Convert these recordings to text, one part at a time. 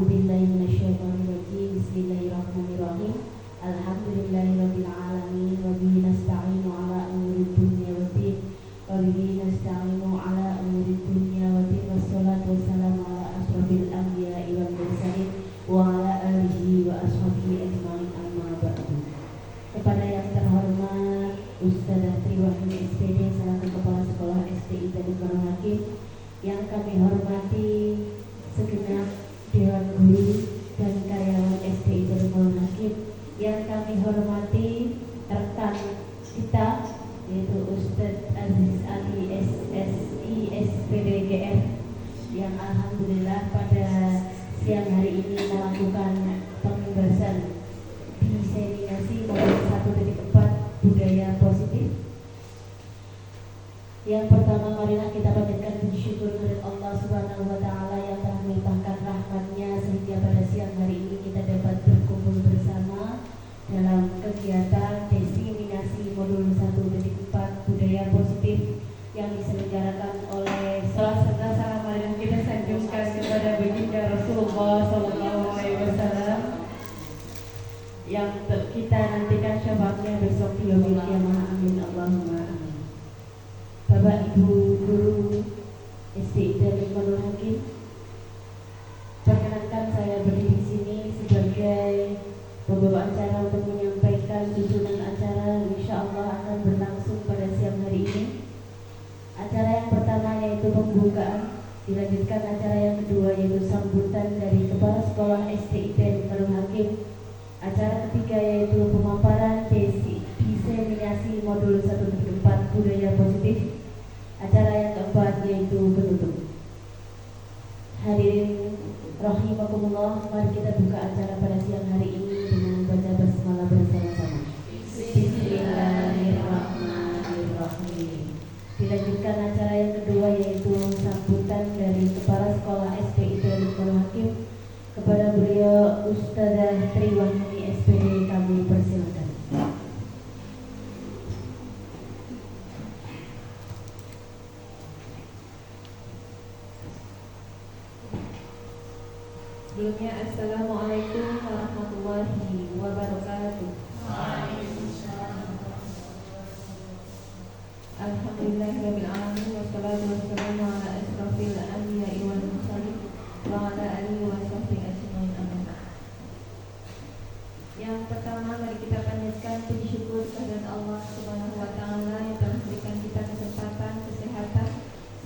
A'udzubillahi minasyaitonirrajim. Bismillahirrahmanirrahim. Alhamdulillahirabbil alamin wa bihi nasta'inu ala umurid dunya waddin. Wa bihi nasta'inu ala umurid dunya waddin. Wassalatu wassalamu ala asrofil anbiya'i wal mursalin wa ala alihi wa ashabihi ajma'in, amma ba'du. Kepada yang terhormat Ustadzah Triwahyuni SPD selaku Kepala Sekolah STI Darul Hakim, yang kami hormati segenap Dewan Guru dan karyawan STI Darul Hakim, yang kami hormati rekan kita yaitu Ustadz Aziz Ali SSI SPD GR, yang alhamdulillah pada siang hari ini melakukan pembahasan diseminasi modul 1.4 budaya positif. Yang pertama, marilah kita panjatkan puji syukur kepada Allah Subhanahu wa Ta'ala yang telah melimpahkan rahmat-Nya sehingga pada siang hari ini kita dapat berkumpul bersama dalam kegiatan diseminasi modul 1.4 budaya positif yang diselenggarakan oleh salah. Marilah kita sanjungkan kepada baginda Rasulullah SAW yang kita nantikan syafaatnya besok di yaumil qiyamah. Amin Allahumma amin. Bapak Ibu Guru STI Darul Hakim, perkenankan saya berdiri di sini sebagai pembawa acara untuk menyampaikan susunan acara yang insya Allah akan berlangsung pada siang hari ini. Acara yang pertama yaitu pembukaan, dilanjutkan acara yang kedua yaitu sambutan dari Kepala Sekolah STI Darul Hakim. Acara ketiga yaitu pemaparan diseminasi modul 1.4 budaya positif. Acara yang keempat yaitu penutup. Hadirin rahimakumullah, mari kita buka acara pada siang hari ini dengan membaca basmalah bersama-sama. Bismillahirrahmanirrahim. Dilanjutkan acara yang kedua yaitu sambutan dari Kepala Sekolah STI Darul Hakim. Kepada beliau Ustadzah Triwahyuni SPD kami persilakan. Sebelumnya, Assalamualaikum warahmatullahi wabarakatuh. Alhamdulillahirabbil alamin wassalatu wassalamu ala asrofil anbiya'i wal mursalin wa ala alihi wa sahbihi ajmain, amma ba'd. Yang pertama, mari kita panjatkan puji syukur kehadirat Allah Subhanahu wa Ta'ala yang telah memberikan kita kesempatan, kesehatan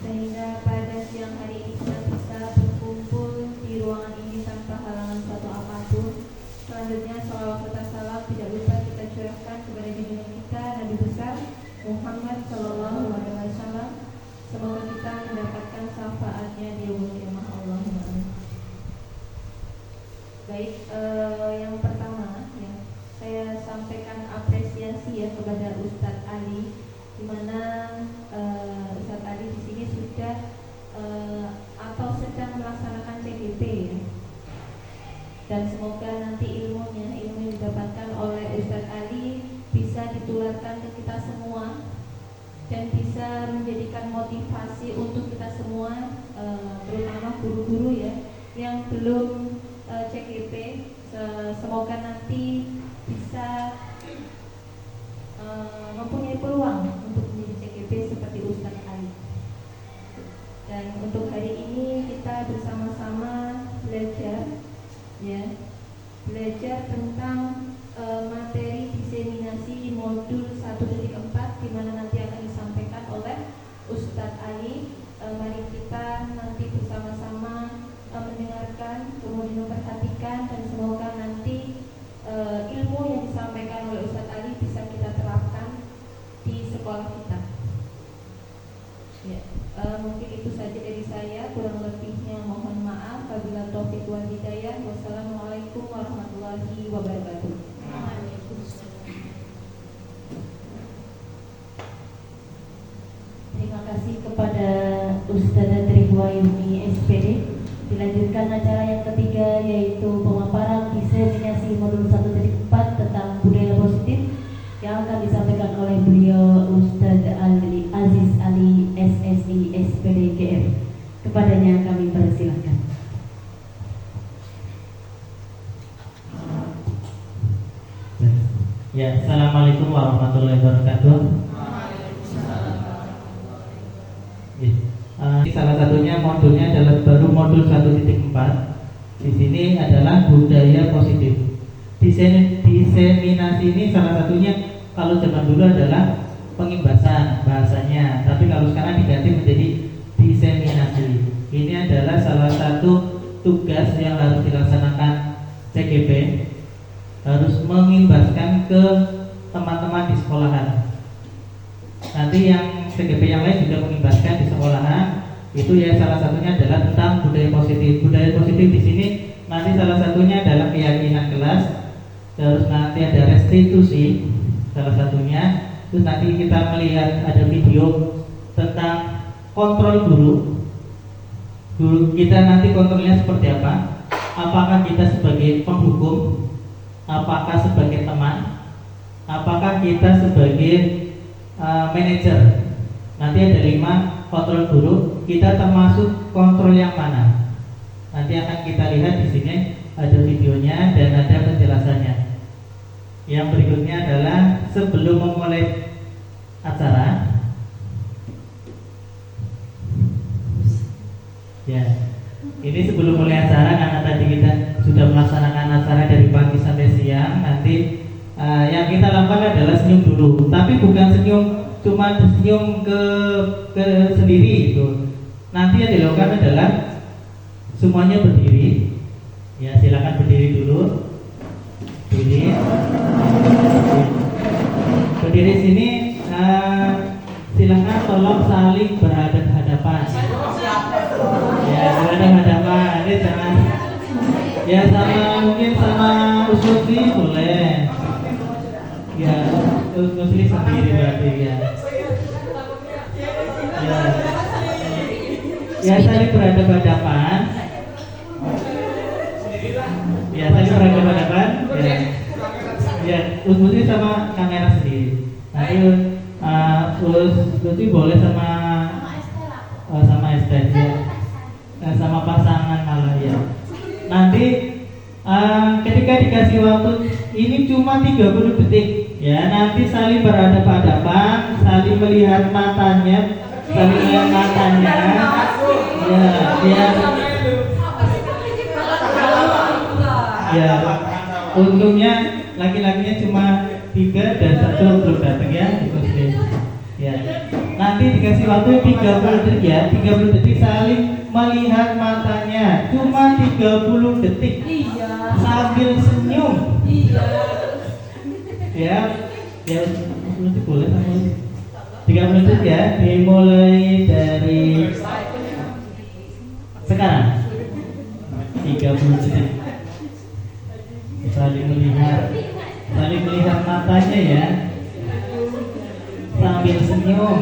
sehingga pada siang hari ini kita bisa berkumpul di ruangan ini tanpa halangan suatu apapun. Selanjutnya, salawat serta salam tidak lupa kita curahkan kepada junjungan kita Nabi besar Muhammad Sallallahu Alaihi Wasallam. Semoga kita mendapatkan syafaatnya di yaumil qiyamah. Allahumma amin. Baik, yang pertama ya, saya sampaikan apresiasi ya kepada Ustadz Ali, di mana Ustadz Ali di sini sudah atau sedang melaksanakan CGP ya. Dan semoga nanti ilmu yang didapatkan oleh Ustadz Ali bisa ditularkan ke kita semua dan bisa menjadikan motivasi untuk kita semua, terutama guru-guru ya yang belum CGP. Semoga nanti bisa mempunyai peluang untuk menjadi CGP seperti Ustadz Ali. Dan untuk hari ini kita bersama-sama belajar ya, belajar tentang materi diseminasi modul 1.4 di mana nanti akan disampaikan oleh Ustadz Ali. Mari kita nanti bersama-sama mendengarkan, kemudian memperhatikan, dan semoga nanti ilmu yang disampaikan oleh Ustadz Ali bisa kita terapkan di sekolah kita. Ya, mungkin itu saja dari saya, kurang lebihnya mohon maaf. Wabillahi taufiq wal hidayah. Wassalamualaikum warahmatullahi wabarakatuh. Terima kasih kepada Ustadzah Triwahyuni SPD. Dilanjutkan acara yang ketiga yaitu pemaparan diseminasi modul 1.4 tentang budaya positif yang akan disampaikan oleh beliau Ustadz Aziz Ali SSI SPD GR. Kepadanya kami persilakan. Ya, assalamualaikum warahmatullahi wabarakatuh. Salah satunya modulnya adalah baru modul 1.4. Di sini adalah budaya positif. Diseminasi ini salah satunya kalau zaman dulu adalah pengimbasan bahasanya, tapi kalau sekarang diganti menjadi diseminasi. Ini adalah salah satu tugas yang harus dilaksanakan CGP, harus mengimbaskan ke teman-teman di sekolahan. Nanti yang CGP yang lain juga mengimbaskan di sekolahan. Itu ya salah satunya adalah tentang budaya positif. Budaya positif di sini nanti salah satunya adalah keyakinan kelas. Terus nanti ada restitusi salah satunya. Terus nanti kita melihat ada video tentang kontrol guru. Guru kita nanti kontrolnya seperti apa? Apakah kita sebagai penghukum? Apakah sebagai teman? Apakah kita sebagai manajer? Nanti ada 5 kontrol guru. Kita termasuk kontrol yang mana? Nanti akan kita lihat di sini ada videonya dan ada penjelasannya. Yang berikutnya adalah sebelum memulai acara. Ya, ini sebelum mulai acara karena tadi kita sudah melaksanakan acara dari pagi sampai siang. Nanti yang kita lakukan adalah senyum dulu, tapi bukan senyum cuma senyum ke sendiri itu. Nanti yang dilakukan adalah semuanya berdiri. Ya, silakan berdiri dulu. Berdiri sini. Silakan tolong saling berhadapan-hadapan. Ya, berhadapan-hadapan. Ini jangan. Ya, mungkin sama Usuli boleh. Ya, Usuli sendiri berarti ya. Ya, saling berhadapan-hadapan. Ya, saling berhadapan-hadapan. Ya, Usuli sama kamera sendiri. Nanti Usuli boleh sama Esther ya. Sama pasangan malah ya. Nanti ketika dikasih waktu ini cuma 30 detik ya, nanti saling berhadapan-hadapan, saling melihat matanya, ya untungnya laki-lakinya cuma 3 dan 1 belum datang ya. Ya, nanti dikasih waktu 30 detik ya, 30 detik saling melihat matanya, cuma 30 detik. Iya. Sambil senyum. Iya. Ya nanti boleh sama 30 detik ya, dimulai dari sekarang. 30 detik. Saling melihat matanya ya, sambil senyum.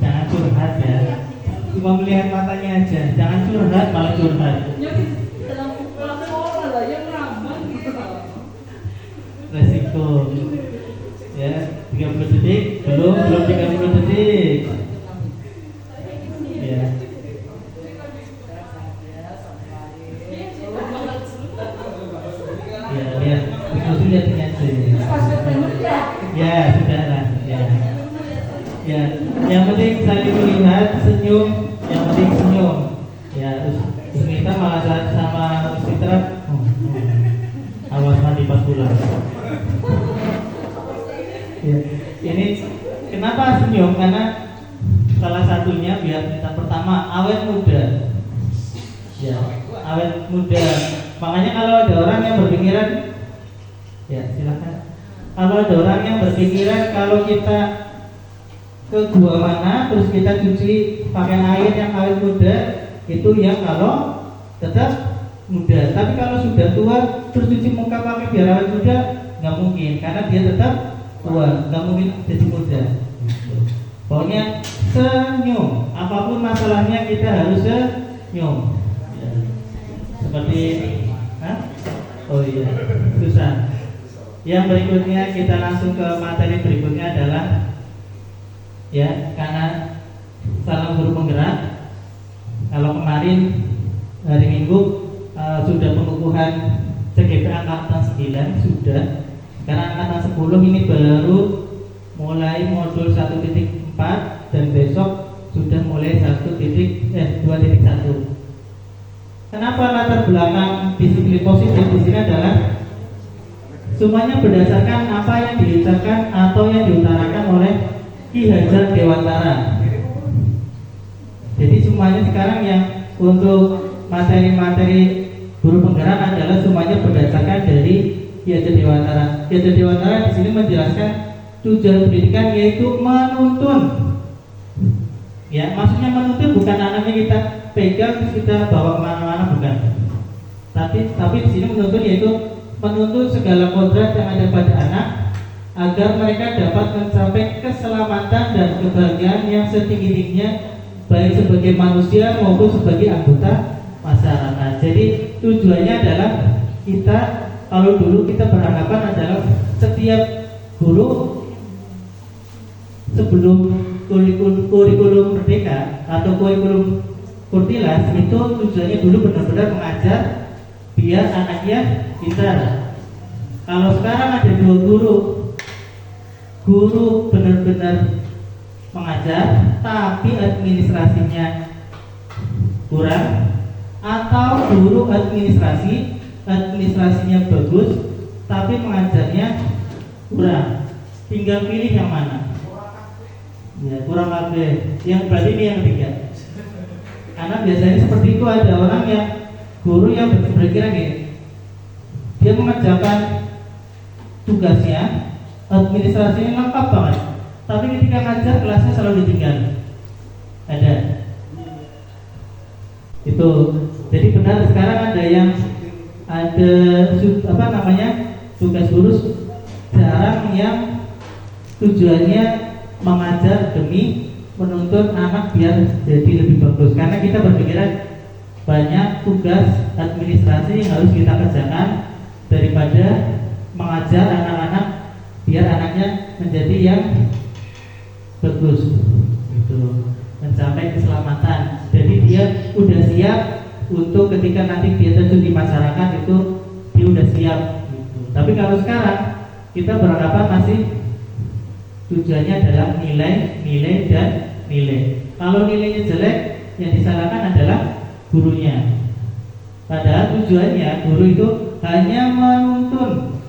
Jangan curhat ya, cuma melihat matanya aja, jangan curhat malah curhat. Resiko ya, 30 detik belum 30 detik ya. Ya, lihat ya sudah lah ya. Ya, yang penting saling melihat, senyum, yang penting senyum. Ya, terus kita malah sama Citra, awas mati pas pulang. Ya, ini kenapa senyum? Karena salah satunya biar kita pertama awet muda. Ya, awet muda. Makanya kalau ada orang yang berpikiran, ya silakan. Kalau ada orang yang berpikiran kalau kita ke gua mana terus kita cuci pakai air yang awet muda, itu yang kalau tetap muda. Tapi kalau sudah tua terus cuci muka pakai biar awet muda, nggak mungkin, karena dia tetap tua, nggak mungkin jadi muda. Pokoknya senyum, apapun masalahnya kita harus senyum. Ya. Seperti oh iya, susah. Yang berikutnya kita langsung ke materi berikutnya adalah ya, karena salam guru penggerak. Kalau kemarin hari Minggu sudah pengukuhan CGP angkatan 9 sudah. Karena angkatan 10 ini baru mulai modul 1.4 dan besok sudah mulai 2.1. Kenapa latar belakang disiplin positif di sini adalah semuanya berdasarkan apa yang diucapkan atau yang diutarakan oleh Ki Hajar Dewantara. Jadi semuanya sekarang yang untuk materi-materi guru penggerak adalah semuanya berdasarkan dari Ki Hajar Dewantara. Ki Hajar Dewantara di sini menjelaskan tujuan pendidikan yaitu menuntun. Ya, maksudnya menuntun bukan anaknya kita pegang terus kita bawa kemana-mana, bukan. Tapi di sini menuntun yaitu menuntun segala kodrat yang ada pada anak agar mereka dapat mencapai keselamatan dan kebahagiaan yang setinggi-tingginya baik sebagai manusia maupun sebagai anggota masyarakat. Jadi tujuannya adalah kita, kalau dulu kita beranggapan adalah setiap guru sebelum kurikulum merdeka atau kurikulum Kurtilas itu tujuannya dulu benar-benar mengajar biar anaknya pintar. Kalau sekarang ada dua guru benar-benar mengajar tapi administrasinya kurang, atau guru administrasinya bagus tapi mengajarnya kurang. Tinggal pilih yang mana. Ya, kurang kabeh. Yang berarti ini yang ketiga. Karena biasanya seperti itu, ada orang yang guru yang berpikiran gini, dia mengerjakan tugasnya, administrasinya lengkap banget, tapi ketika ngajar kelasnya selalu ditinggal. Ada itu. Jadi benar sekarang ada yang tugas guru jarang yang tujuannya mengajar demi menuntun anak biar jadi lebih bagus. Karena kita berpikiran banyak tugas administrasi yang harus kita kerjakan daripada mengajar anak-anak biar anaknya menjadi yang bagus, gitu, mencapai keselamatan. Jadi dia udah siap untuk ketika nanti dia terjun di masyarakat itu dia udah siap, gitu. Tapi kalau sekarang kita beranggapan masih tujuannya adalah nilai dan nilai. Kalau nilainya jelek, yang disalahkan adalah gurunya. Padahal tujuannya guru itu hanya menuntun.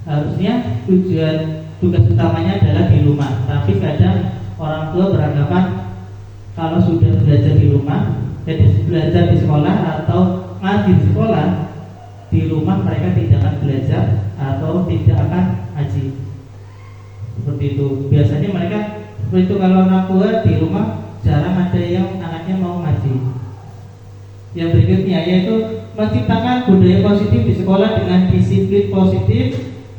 Harusnya tugas utamanya adalah di rumah. Tapi kadang orang tua beranggapan kalau sudah belajar di rumah, jadi belajar di sekolah atau ngaji di sekolah, di rumah mereka tidak akan belajar atau tidak akan ngaji. Seperti itu. Biasanya mereka seperti itu. Kalau orang tua di rumah jarang ada yang anaknya mau ngaji. Yang berikutnya yaitu menciptakan budaya positif di sekolah dengan disiplin positif,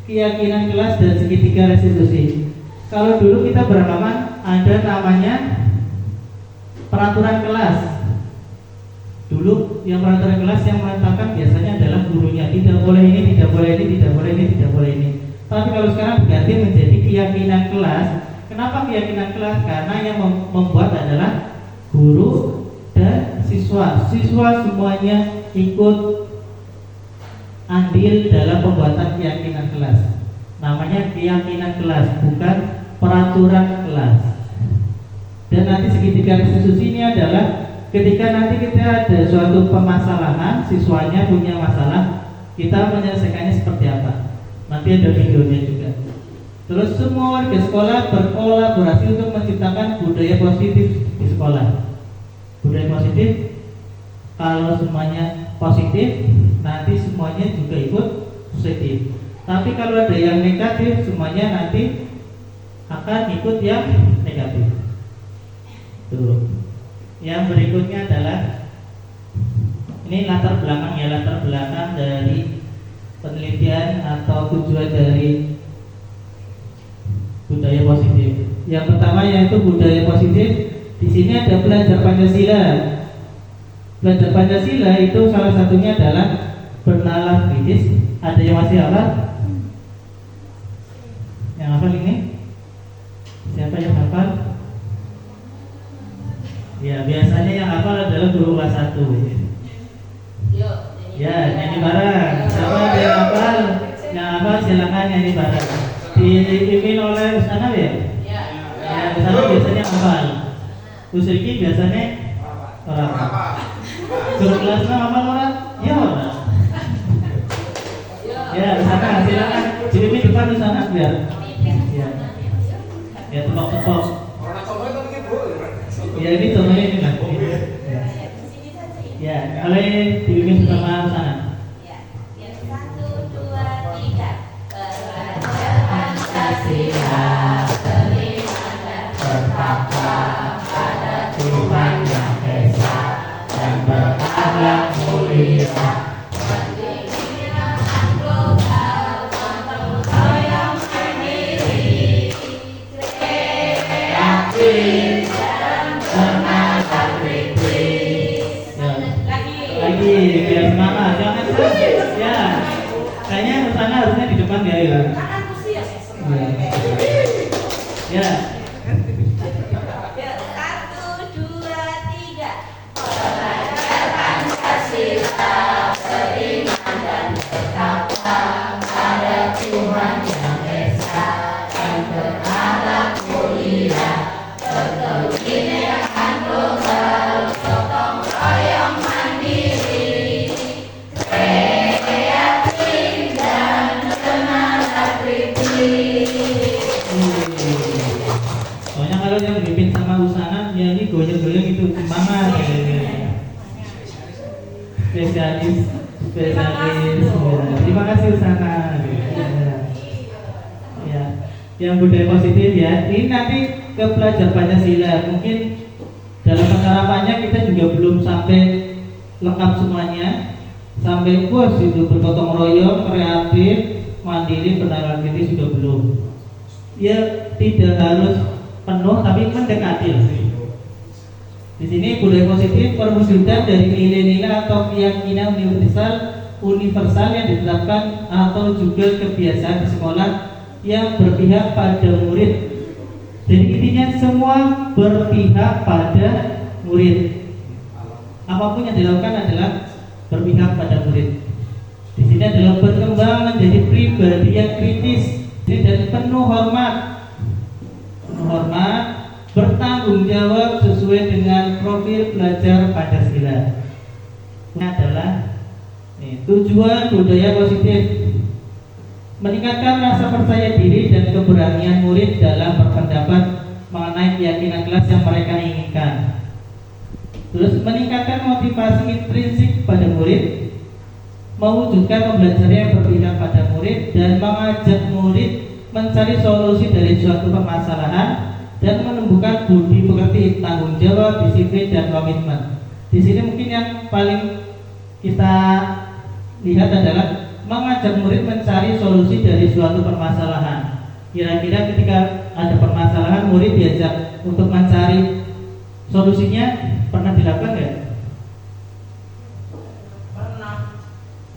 keyakinan kelas dan segitiga restitusi. Kalau dulu kita beranggapan ada namanya peraturan kelas. Dulu yang peraturan kelas yang menetapkan biasanya adalah gurunya, tidak boleh ini, tidak boleh ini, tidak boleh ini, tidak boleh ini. Tapi kalau sekarang diganti menjadi keyakinan kelas. Kenapa keyakinan kelas? Karena yang membuat adalah guru dan siswa. Siswa semuanya ikut andil dalam pembuatan keyakinan kelas. Namanya keyakinan kelas, bukan peraturan kelas. Dan nanti segitiga restitusi ini adalah ketika nanti kita ada suatu permasalahan, siswanya punya masalah, kita menyelesaikannya seperti apa. Nanti ada videonya juga. Terus semua warga sekolah berkolaborasi untuk menciptakan budaya positif di sekolah. Budaya positif, kalau semuanya positif, nanti semuanya juga ikut positif. Tapi kalau ada yang negatif, semuanya nanti akan ikut yang negatif. Tuh. Yang berikutnya adalah ini latar belakang dari penelitian atau tujuan dari budaya positif. Yang pertama yaitu budaya positif. Di sini ada belajar Pancasila. Belajar Pancasila itu salah satunya adalah bernalar kritis. Ada yang masih hafal? Yang hafal ini? Siapa yang hafal? Ya, biasanya yang hafal adalah guru kelas 1. Ya, nyanyi bareng. Siapa yang hafal? Yang hafal silakan nyanyi bareng. Dipimpin oleh Ustazah ya? Ya, Ustazah biasanya hafal. Usriki biasanya orang. Suruh kelasnya hafal orang? Ya orang. Ya, Ustazah silakan. Dipimpin depan Ustazah biar. Ya. Ya, tepok-tepok. Ya, ini contohnya ini lah. Ya, oleh dipimpin bersama sana. Ya, yang 1, 2, 3. Belajar Pancasila, terima dan bertakwa pada Tuhan Yang Esa dan berakhlak mulia. Pendirian global, gotong royong mandiri, kreatif dan bernalar kritis. Lagi biar semangat, jangan ya. Kayaknya sana harusnya di depan ya. Ya. Ya. 1, 2, 3. Belajar Pancasila, beriman dan bertakwa pada Tuhan Yang Esa dan berakhlak mulia. Kebinekaan global, gotong royong mandiri, kreatif dan bernalar kritis. Soalnya kalau yang dipimpin sama Usana, ya ini goyang-goyang itu semangat. Spesialis. Ya. Terima kasih Usana. Ya. Yang budaya positif ya. Ini nanti ke pelajar Pancasila. Mungkin dalam penerapannya kita juga belum sampai lengkap semuanya. Sampai puas itu bergotong royong, kreatif, mandiri, bernalar kritis sudah belum. Ya tidak harus penuh tapi mendekati. Di sini budaya positif perwujudan dari nilai-nilai atau keyakinan universal yang ditetapkan atau juga kebiasaan di sekolah yang berpihak pada murid. Jadi intinya semua berpihak pada murid. Apapun yang dilakukan adalah berpihak pada murid. Di sini adalah berkembang menjadi pribadi yang kritis dan penuh hormat, bertanggung jawab sesuai dengan profil pelajar Pancasila. Ini adalah tujuan budaya positif, meningkatkan rasa percaya diri dan keberanian murid dalam berpendapat mengenai keyakinan kelas yang mereka inginkan. Terus meningkatkan motivasi intrinsik pada murid, mewujudkan pembelajaran yang berpihak pada murid dan mengajak murid mencari solusi dari suatu permasalahan dan menumbuhkan budi pekerti, tanggung jawab, disiplin dan komitmen. Di sini mungkin yang paling kita lihat adalah mengajak murid mencari solusi dari suatu permasalahan. Kira-kira ketika ada permasalahan, murid diajak untuk mencari solusinya, pernah dilakukan nggak?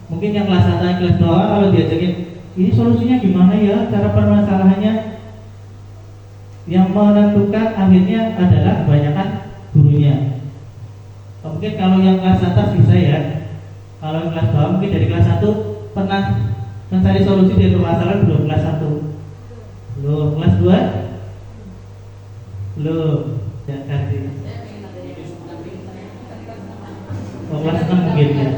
Mungkin yang kelas 1 kelas 2 kalau diajakin ini solusinya gimana ya, cara permasalahannya, yang menentukan akhirnya adalah kebanyakan gurunya. Mungkin kalau yang kelas atas bisa ya. Kalau yang kelas 2 mungkin dari kelas 1 pernah mencari solusi dari permasalahan belum? Kelas 1 belum, kelas 2 belum ya, kasih. Kelas 6 mungkin ya.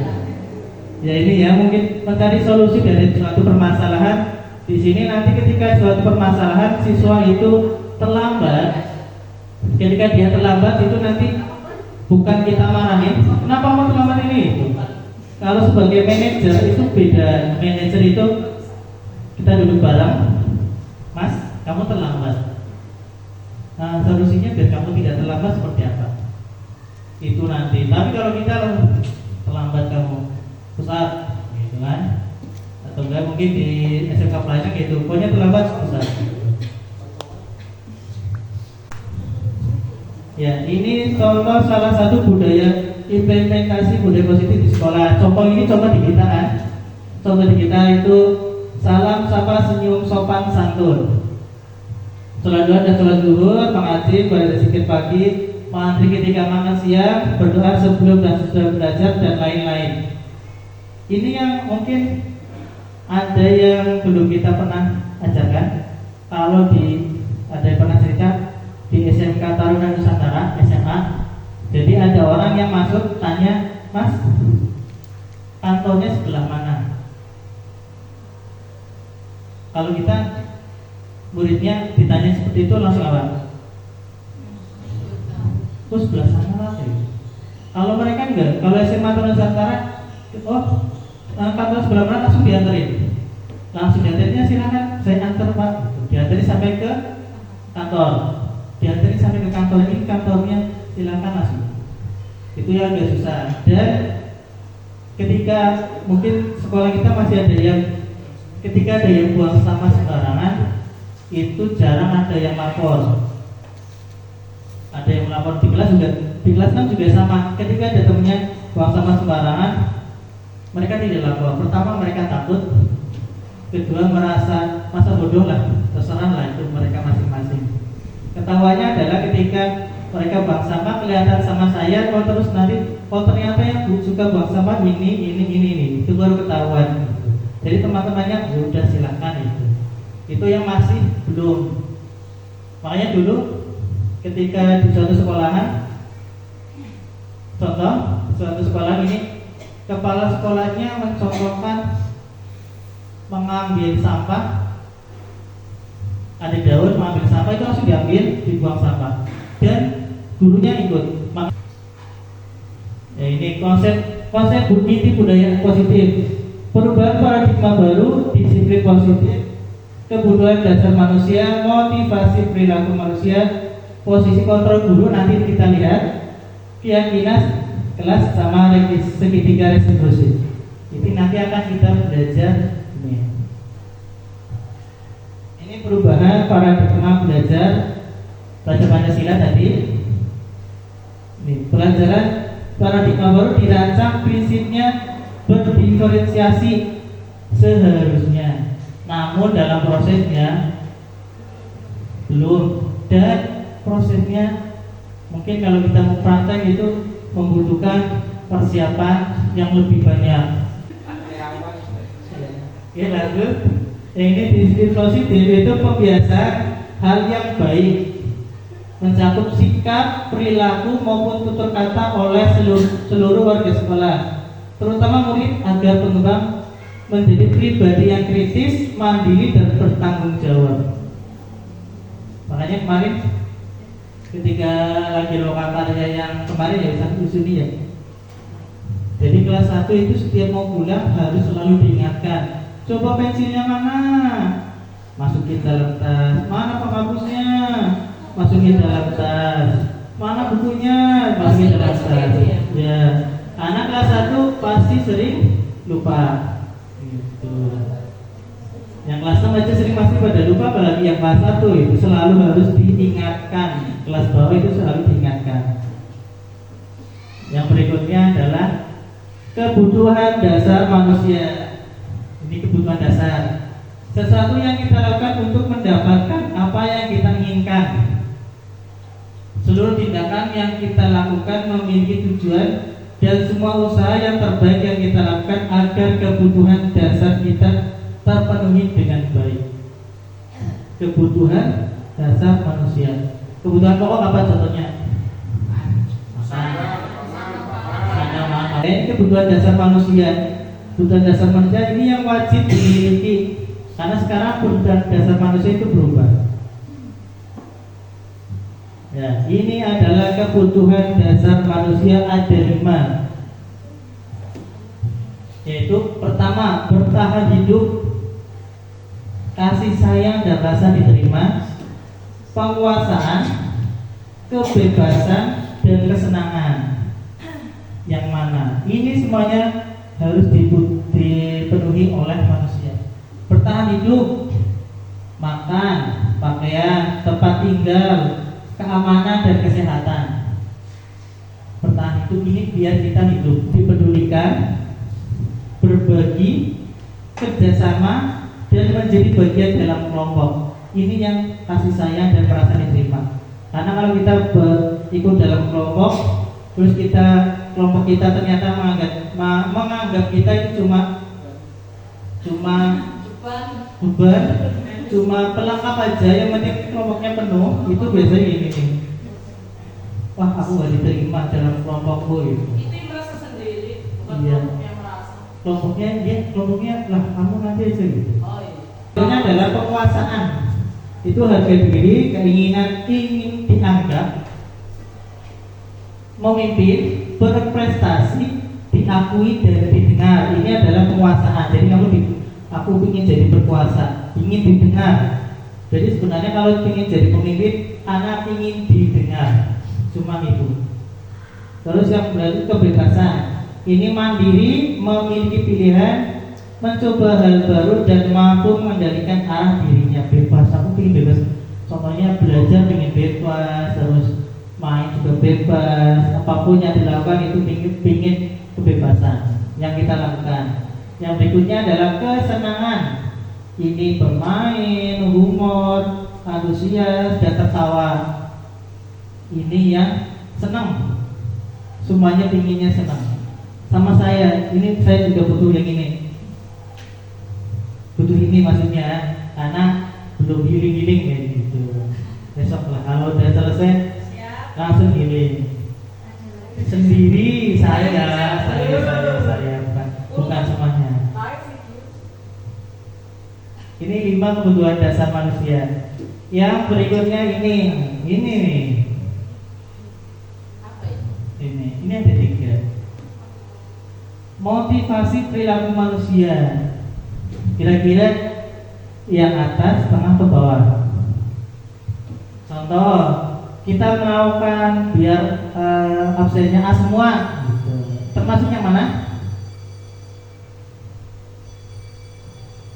Ya ini ya, mungkin mencari solusi dari suatu permasalahan. Di sini nanti ketika suatu permasalahan siswa itu terlambat, ketika dia terlambat itu nanti bukan kita marahin, kenapa mau terlambat ini itu. Kalau sebagai manajer itu beda. Manajer itu kita duduk bareng, Mas, kamu terlambat. Nah, solusinya biar kamu tidak terlambat seperti apa? Itu nanti. Tapi kalau kita terlambat kamu pusat, gitu kan? Atau enggak mungkin di SMK pelajar gitu, pokoknya terlambat pusat. Ya, ini contoh salah satu budaya implementasi budaya positif di sekolah. Contoh ini contoh di kita kan. Contoh di kita itu salam, sapa, senyum, sopan, santun. Sholat duha dan sholat zuhur, mengaji, berzikir pagi, mengantri ketika makan siang, berdoa sebelum dan sesudah belajar dan lain-lain. Ini yang mungkin ada yang belum kita pernah ajarkan. Kalau ada yang pernah cerita di SMK Taruna Nusantara SMA, jadi ada orang yang masuk tanya, Mas, kantornya sebelah mana? Kalau kita muridnya ditanya seperti itu langsung apa? Terus sebelah sana lah. Kalau mereka enggak, kalau SMA atau Nusantara, kantor sebelah mana langsung dianterin. Langsung dianterinnya silakan, saya antar Pak. Dianterin sampai ke kantor. Dianterin sampai ke kantor, ini kantornya, silakan langsung. Itu yang agak susah. Dan ketika mungkin sekolah kita masih ada yang ketika ada yang buang sampah sembarangan, itu jarang ada yang lapor. Ada yang melapor di kelas juga, di kelas 6 juga sama. Ketika ada temennya buang sampah sembarangan, mereka tidak lapor. Pertama mereka takut, kedua merasa masa bodoh lah, terserah lah itu mereka masing-masing. Ketawanya adalah ketika mereka buang sampah kelihatan sama saya, terus nanti ternyata yang suka buang sampah ini, itu baru ketahuan. Jadi teman-temannya udah silakan itu yang masih belum. Makanya dulu ketika di suatu sekolahan, contoh suatu sekolah ini, kepala sekolahnya mencontohkan mengambil sampah, ada daun mengambil sampah itu langsung diambil, dibuang sampah, dan gurunya ikut. Ya, ini konsep inti budaya positif, perubahan paradigma baru, disiplin positif, kebutuhan dasar manusia, motivasi perilaku manusia, posisi kontrol guru nanti kita lihat, keyakinan kelas sama segitiga resiprosif. Ini nanti akan kita belajar ini. Ini perubahan paradigma belajar baca Pancasila tadi. Ini pelajaran paradigma baru dirancang prinsipnya berdiferensiasi seharusnya, namun dalam prosesnya belum, dan prosesnya mungkin kalau kita mau praktek itu membutuhkan persiapan yang lebih banyak. Ya, lanjut. Ini disiplin positif itu pembiasaan hal yang baik, mencakup sikap, perilaku maupun tutur kata oleh seluruh warga sekolah, terutama murid, agar pengembang menjadi pribadi yang kritis, mandiri dan bertanggung jawab. Makanya kemarin ketika lagi lokakarya yang kemarin ya satu Usuni ya. Jadi kelas 1 itu setiap mau pulang harus selalu diingatkan, coba pensilnya mana? Masukin dalam tas. Mana penghapusnya? Masukin dalam tas. Mana bukunya? Masukin dalam tas. Ya, anak kelas 1 pasti sering lupa. Gitu. Yang kelas 6 aja sering pasti pada lupa, apalagi yang kelas 1 itu selalu harus diingatkan. Kelas bawah itu selalu diingatkan. Yang berikutnya adalah kebutuhan dasar manusia. Ini kebutuhan dasar, sesuatu yang kita lakukan untuk mendapatkan apa yang kita inginkan. Seluruh tindakan yang kita lakukan memiliki tujuan, dan semua usaha yang terbaik yang kita lakukan agar kebutuhan dasar kita terpenuhi dengan baik. Kebutuhan dasar manusia. Kebutuhan pokok apa contohnya? Ini kebutuhan dasar manusia. Kebutuhan dasar manusia ini yang wajib dimiliki, karena sekarang kebutuhan dasar manusia itu berubah. Ya, ini adalah kebutuhan dasar manusia ada 5, yaitu pertama, bertahan hidup, kasih sayang dan rasa diterima, penguasaan, kebebasan dan kesenangan. Yang mana ini semuanya harus dipenuhi oleh manusia. Bertahan hidup, makan, pakaian, tempat tinggal, keamanan dan kesehatan. Bertahan hidup ini biar kita hidup, dipedulikan, berbagi, kerjasama, dan menjadi bagian dalam kelompok. Ini yang kasih sayang dan perasaan diterima. Karena kalau kita ikut dalam kelompok, terus kita kelompok kita ternyata menganggap kita itu cuma beban, cuma pelengkap aja, yang penting kelompoknya penuh, itu biasanya ini nih. Wah, aku gak diterima dalam kelompokku itu. Itu yang merasa sendiri, bukan Iya. kelompok yang merasa. Kelompoknya lah kamu nanti aja gitu. Oh iya. Ini adalah penguasaan. Itu harga diri, keinginan ingin dianggap, memimpin, berprestasi, diakui dan didengar. Ini adalah penguasaan. Jadi aku ingin jadi berkuasa, ingin didengar. Jadi sebenarnya kalau ingin jadi pemimpin, anak ingin didengar. Cuma itu. Terus yang berarti kebebasan. Ini mandiri, memiliki pilihan, mencoba hal baru dan mampu mengendalikan arah dirinya. Bebas, aku ingin bebas. Contohnya belajar ingin bebas, terus main juga bebas. Apapun yang dilakukan itu ingin kebebasan yang kita lakukan. Yang berikutnya adalah kesenangan. Ini bermain, humor, antusias, dan tertawa. Ini yang senang. Semuanya pinginnya senang. Sama saya, ini saya juga butuh yang ini. Butuh ini maksudnya, karena belum healing ya gitu. Besok lah kalau udah selesai langsung healing. Sendiri saya bukan semuanya. Ini 5 kebutuhan dasar manusia. Yang berikutnya ini nih. Apa itu? Ini ada 3. Motivasi perilaku manusia. Kira-kira yang atas, tengah atau bawah? Contoh, kita melakukan biar absennya A semua gitu. Termasuk yang mana?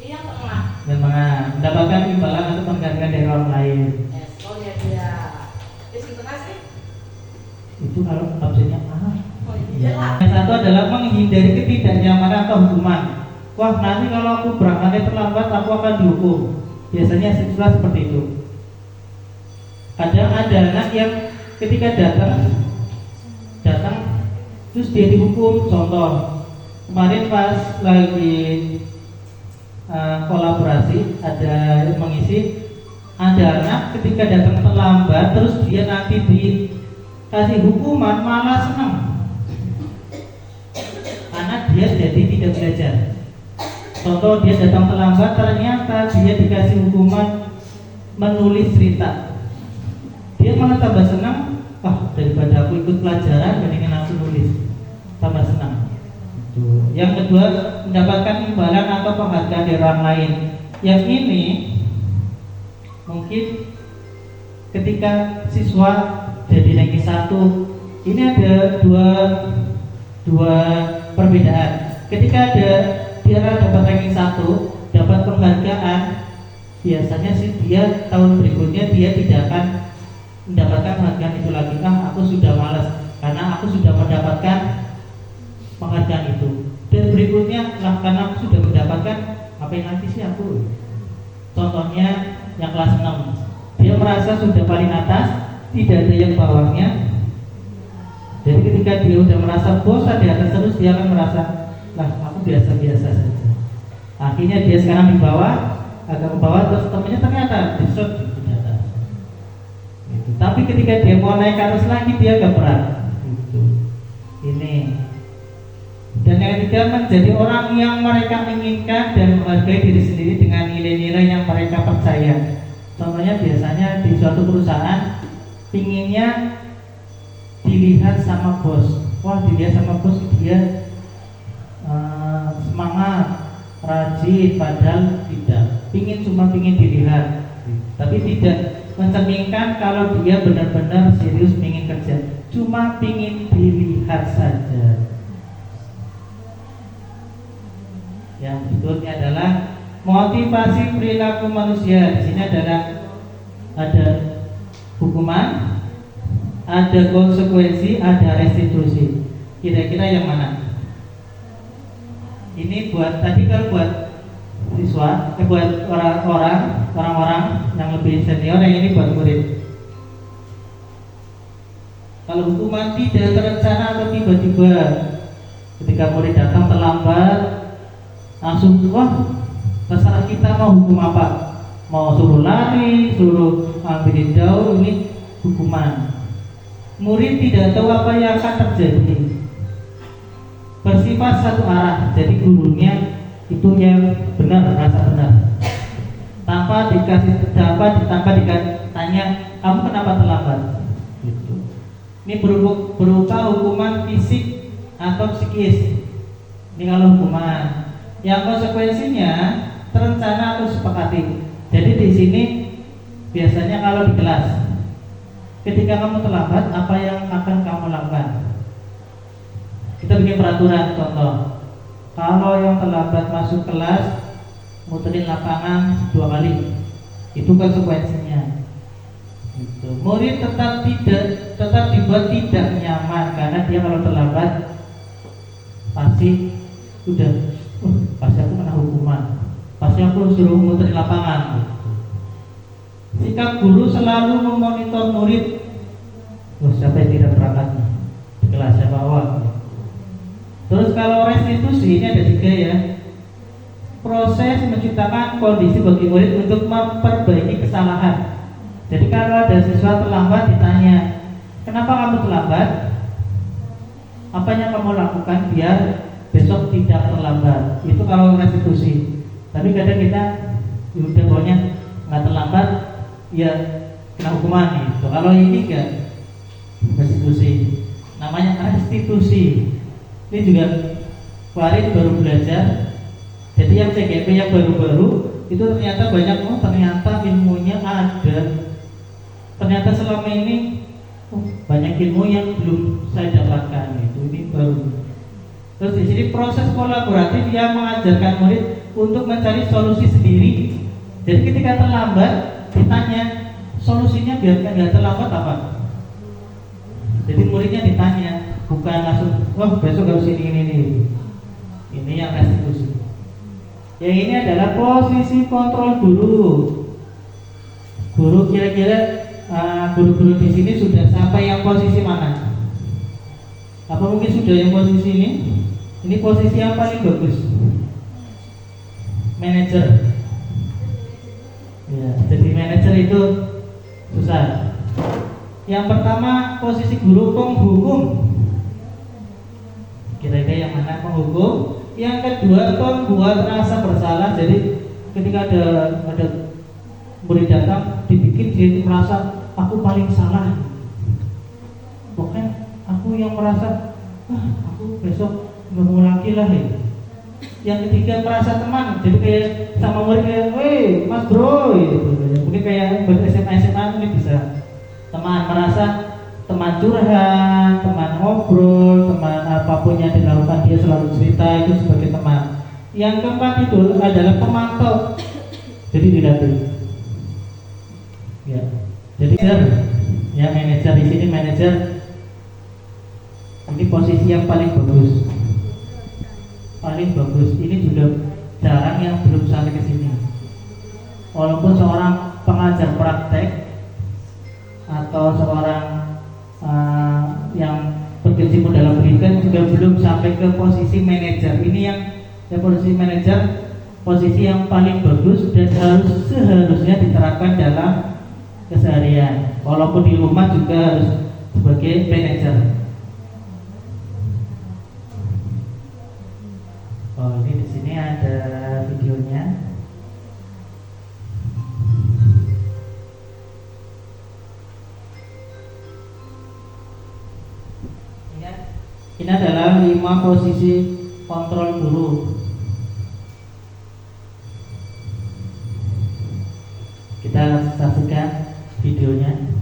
Yang tengah. Yang tengah, mendapatkan imbalan atau penghargaan dari orang lain. Oh dia. Yang tengah sih? Itu kalau absennya A. Oh iya. Yang satu adalah menghindari ketidaknyamanan atau hukuman. Wah, nanti kalau aku berangkatnya terlambat, aku akan dihukum. Biasanya siswa seperti itu. Kadang ada anak yang ketika datang terus dia dihukum. Contoh, kemarin pas lagi kolaborasi ada mengisi, ada anak ketika datang terlambat terus dia nanti dikasih hukuman malah senang karena dia jadi tidak belajar. Contoh, dia datang terlambat, ternyata dia dikasih hukuman menulis cerita. Dia malah tambah senang. Wah, daripada aku ikut pelajaran, mendingan aku nulis. Tambah senang. Yang kedua, mendapatkan imbalan atau penghargaan dari orang lain. Yang ini mungkin ketika siswa jadi ranking 1, ini ada dua perbedaan. Ketika dia dapat ranking 1, dapat penghargaan, biasanya sih dia tahun berikutnya dia tidak akan mendapatkan penghargaan itu lagi. Aku sudah malas karena aku sudah mendapatkan penghargaan itu. Dan berikutnya karena aku sudah mendapatkan, ngapain lagi sih aku? Contohnya yang kelas 6, dia merasa sudah paling atas, tidak ada yang bawahnya. Jadi ketika dia sudah merasa bosan di atas terus, dia akan merasa, aku biasa-biasa saja. Akhirnya dia sekarang di bawah, agak ke bawah, terus temennya ternyata di shot di atas. Gitu. Tapi ketika dia mau naik ke atas lagi, dia agak berat. Gitu. Ini. Dan yang ketiga, menjadi orang yang mereka inginkan dan menghargai diri sendiri dengan nilai-nilai yang mereka percaya. Contohnya biasanya di suatu perusahaan, pinginnya dilihat sama bos. Wah, dilihat sama bos dia semangat, rajin, padahal tidak. Pingin dilihat, tapi tidak mencerminkan kalau dia benar-benar serius pingin kerja. Cuma pingin dilihat saja. Yang berikutnya adalah motivasi perilaku manusia. Di sini ada hukuman, ada konsekuensi, ada restitusi. Kira-kira yang mana? Ini buat tadi kalau buat siswa, buat orang-orang yang lebih senior, yang ini buat murid. Kalau hukuman tidak terencana atau tiba-tiba, ketika murid datang terlambat, langsung wah terserah kita mau hukum apa, mau suruh lari, suruh ambilin jauh, ini hukuman. Murid tidak tahu apa yang akan terjadi, bersifat satu arah, jadi gurunya itu yang benar, rasa benar, tanpa ditanya kamu kenapa terlambat. Gitu. Ini berupa hukuman fisik atau psikis. Ini kalau hukuman. Yang konsekuensinya terencana atau sepakati. Jadi di sini biasanya kalau di kelas, ketika kamu terlambat, apa yang akan kamu lakukan? Kita bikin peraturan, contoh. Kalau yang terlambat masuk kelas, muterin lapangan 2 kali. Itu konsekuensinya. Gitu. Murid tetap dibuat tidak nyaman karena dia kalau terlambat pasti pasti aku kena hukuman, pasti aku suruh muterin lapangan. Gitu. Sikap guru selalu memonitor murid. Siapa yang tidak berangkat di kelas, siapa awal. Terus kalau restitusi ini ada 3 ya. Proses menciptakan kondisi bagi murid untuk memperbaiki kesalahan. Jadi kalau ada siswa terlambat ditanya, kenapa kamu terlambat? Apa yang kamu lakukan biar besok tidak terlambat? Itu kalau restitusi. Tapi kadang kita udah pokoknya nggak terlambat, ya kena hukuman gitu. Kalau ini enggak restitusi, namanya restitusi. Ini juga Farid baru belajar. Jadi yang CGP yang baru-baru itu ternyata banyak, ternyata ilmunya ada. Ternyata selama ini banyak ilmu yang belum saya dapatkan itu. Ini baru. Terus di sini proses kolaboratif yang mengajarkan murid untuk mencari solusi sendiri. Jadi ketika terlambat ditanya solusinya biar nggak terlambat apa. Jadi muridnya ditanya, bukan langsung besok harus ini. Ini yang restitusi. Yang ini adalah posisi kontrol guru. Guru kira-kira guru-guru di sini sudah sampai yang posisi mana? Apa mungkin sudah yang posisi ini? Ini posisi yang paling bagus. Manajer. Ya, jadi manajer itu susah. Yang pertama posisi guru penghukum. Kira-kira yang mana penghukum? Yang kedua pembuat rasa bersalah. Jadi ketika ada murid datang, dibikin dia itu merasa aku paling salah. Pokoknya aku yang merasa aku besok nggak mau lagi lah. Yang ketiga merasa teman. Jadi kayak sama murid kayak, mas bro gitu. Mungkin kayak SMA ini bisa teman, merasa teman curhat, teman ngobrol, teman apapun yang dilakukan dia selalu cerita, itu sebagai teman. Yang keempat itu adalah pemantau. Jadi dilatih. Ya. Jadi ya manajer di sini manajer. Ini posisi yang paling bagus. Paling bagus. Ini juga jarang yang belum sampai ke sini. Walaupun seorang pengajar praktek atau seorang yang berkecimpung dalam pendidikan juga belum sampai ke posisi manajer. Ini yang posisi manajer, posisi yang paling bagus dan seharusnya diterapkan dalam keseharian. Walaupun di rumah juga harus sebagai manajer. Oh, ini di sini ada videonya. Ini adalah 5 posisi kontrol guru. Kita saksikan videonya.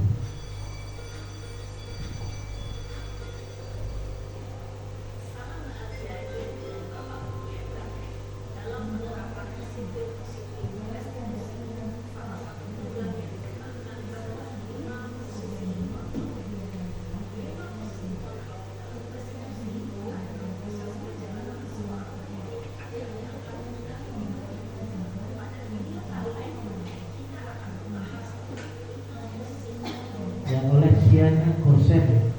Oleh Sianya Gosen.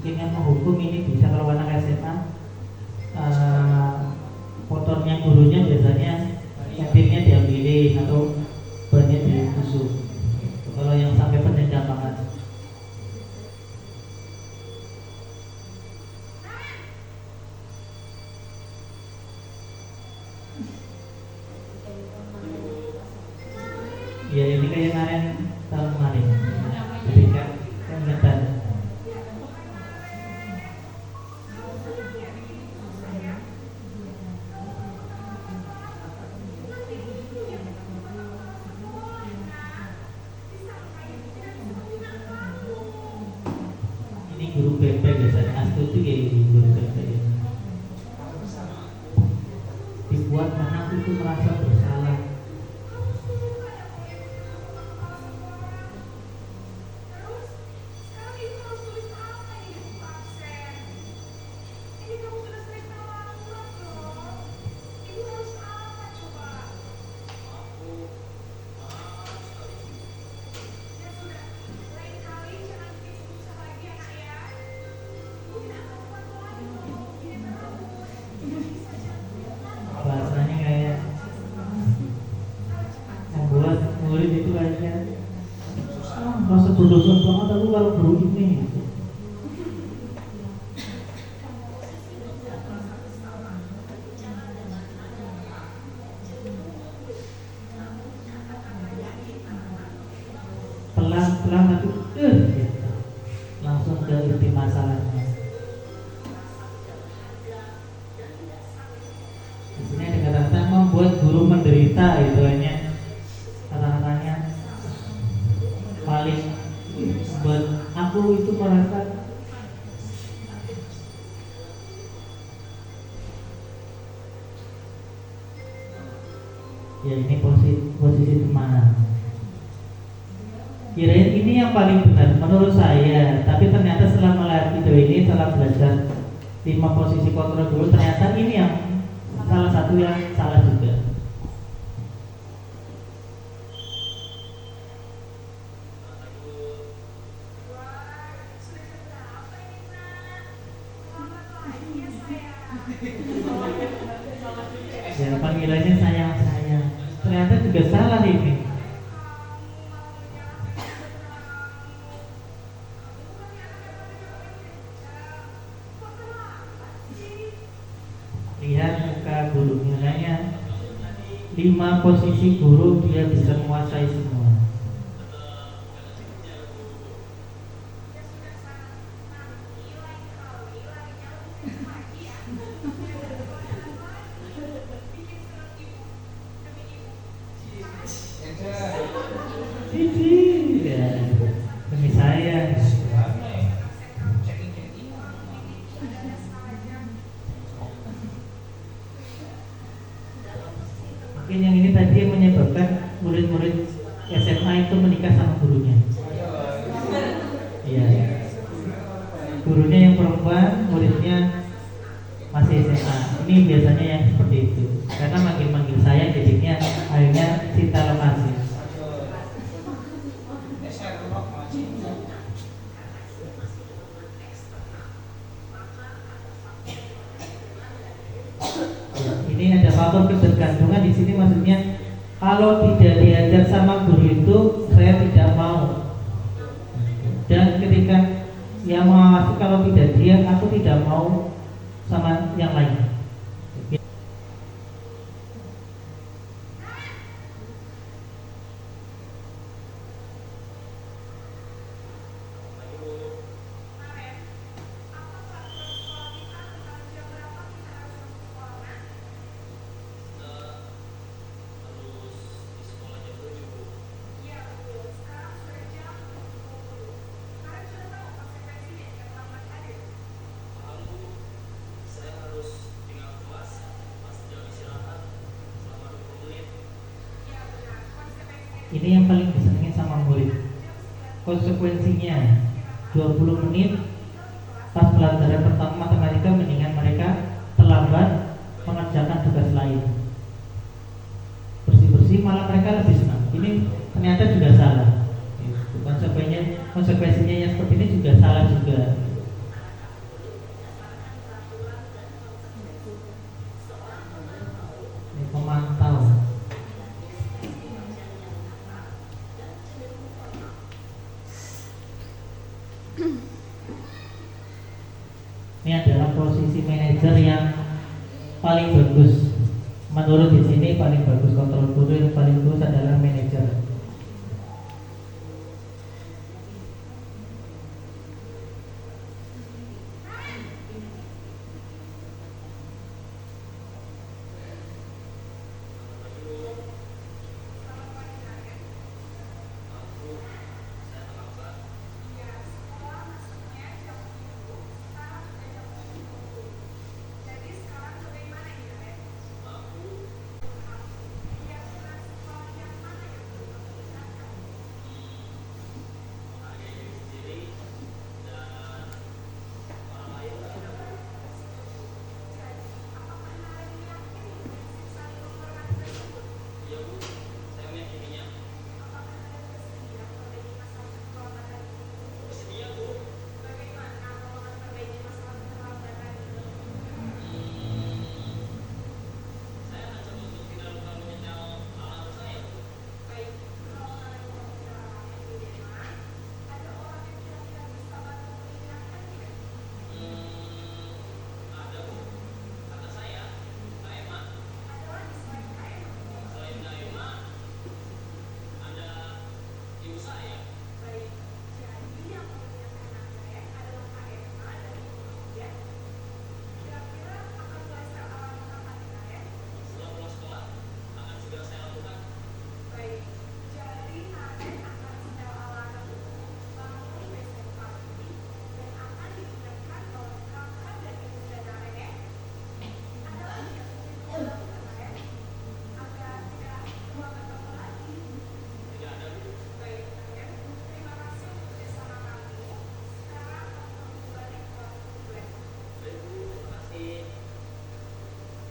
mungkin yang menghukum ini bisa kalau anak SMA motornya gurunya biasanya sentirnya diambilin atau bannya ditusuk. Kalau yang sampai penendang banget. Ya ini kayak kemarin tahun kemarin ketika yang ngetan. Ini guru BP biasanya astuti kayak gini guru BP ya. Dibuat anak itu merasa bersalah. Bahasanya kayak membuat murid itu kayaknya merasa berdosa banget aku kalau guru ini. Pelan-pelan tapi gitu. Langsung ke inti masalahnya. Di sini ada kata-kata membuat guru menderita itu hanya kata-katanya paling buat aku itu merasa ya ini posisi teman. Kirain ini yang paling benar menurut saya, tapi ternyata setelah melihat video ini, setelah belajar 5 posisi kontrol guru, ternyata ini yang salah satu yang salah juga. Ya panggilannya sayang, ternyata juga salah ini. Lihat muka gurunya, hanya 5 posisi guru dia bisa menguasai semua. Ya, demi saya. Mungkin yang ini tadi yang menyebabkan murid-murid SMA itu menikah sama gurunya. Iya. Gurunya yang perempuan, muridnya masih SMA. Ini biasanya yang seperti itu. Karena manggil-manggil saya jadinya akhirnya cinta lokasi. Ini ada faktor ketergantungan di sini, maksudnya kalau tidak diajar sama guru itu saya tidak mau, dan ketika yang mengawasi kalau tidak dia aku tidak mau sama yang lain. Ini yang paling disenangi sama murid. Konsekuensinya 20 menit pas pelajaran pertama matematika mendingan mereka terlambat mengerjakan tugas lain. Bersih-bersih malah mereka lebih senang. Ini ternyata juga salah. Konsekuensinya yang seperti ini juga salah juga. Ini adalah posisi manajer yang paling bagus. Menurut di sini paling bagus kontrol guru yang paling bagus adalah manajer.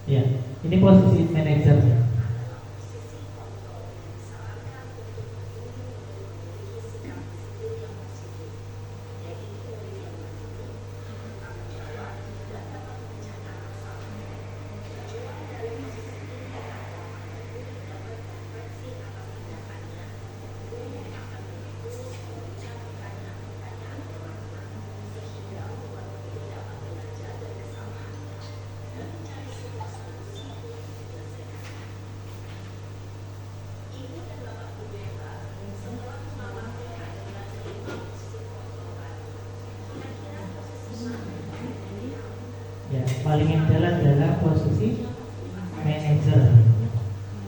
Ya, ini posisi manajer. Ya, paling ideal adalah posisi manajer.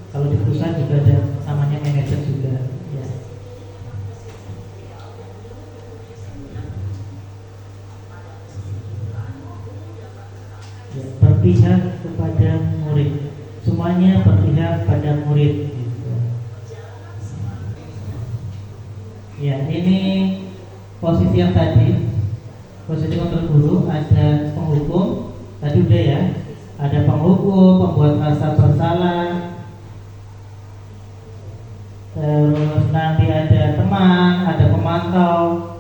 Kalau di perusahaan juga ada namanya manajer juga. Ya. Ya, berpihak kepada murid. Semuanya berpihak pada murid. Gitu. Ya, ini posisi yang tadi. Posisi kontrol guru ada penghukum. Tadi udah ya, ada penghukum, pembuat rasa bersalah, terus nanti ada teman, ada pemantau,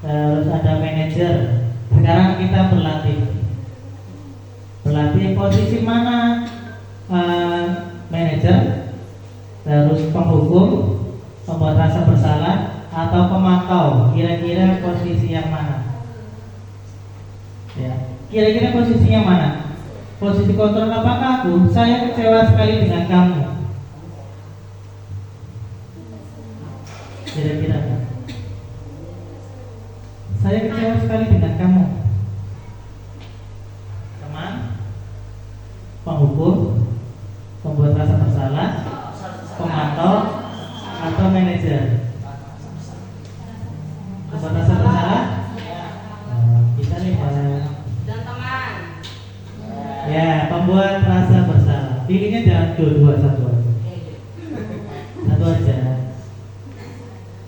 terus ada manajer. Sekarang kita berlatih posisi mana manajer, terus penghukum, pembuat rasa bersalah, atau pemantau. Kira-kira posisi yang mana? Ya. Kira-kira posisinya mana? Posisi kontrol apakah aku? Saya kecewa sekali dengan kamu. Kira-kira kan? Saya kecewa sekali dengan kamu. Teman, penghukum, pembuat rasa bersalah, pemantau, atau manajer? Pembuat rasa bersalah? Kita nih Pak. Ya, pembuat rasa bersalah. Pilihnya jangan dua-dua, satu aja. Satu aja.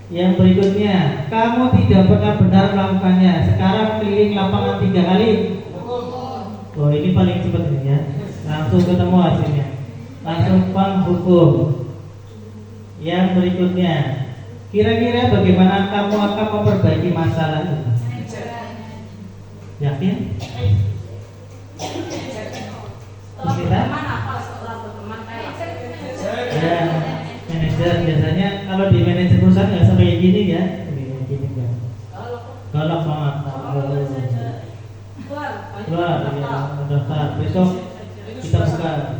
Yang berikutnya, kamu tidak pernah benar melakukannya. Sekarang keliling lapangan 3 kali. Oh, ini paling cepat nih ya. Langsung ketemu hasilnya. Langsung penghukum. Yang berikutnya, kira-kira bagaimana kamu akan memperbaiki masalah ini? Yakin? Kita? Ya, manajer biasanya kalau di manajer perusahaan nggak sampai gini ya, gini kan. galak banget. Keluar, ya, daftar. Besok kita buka.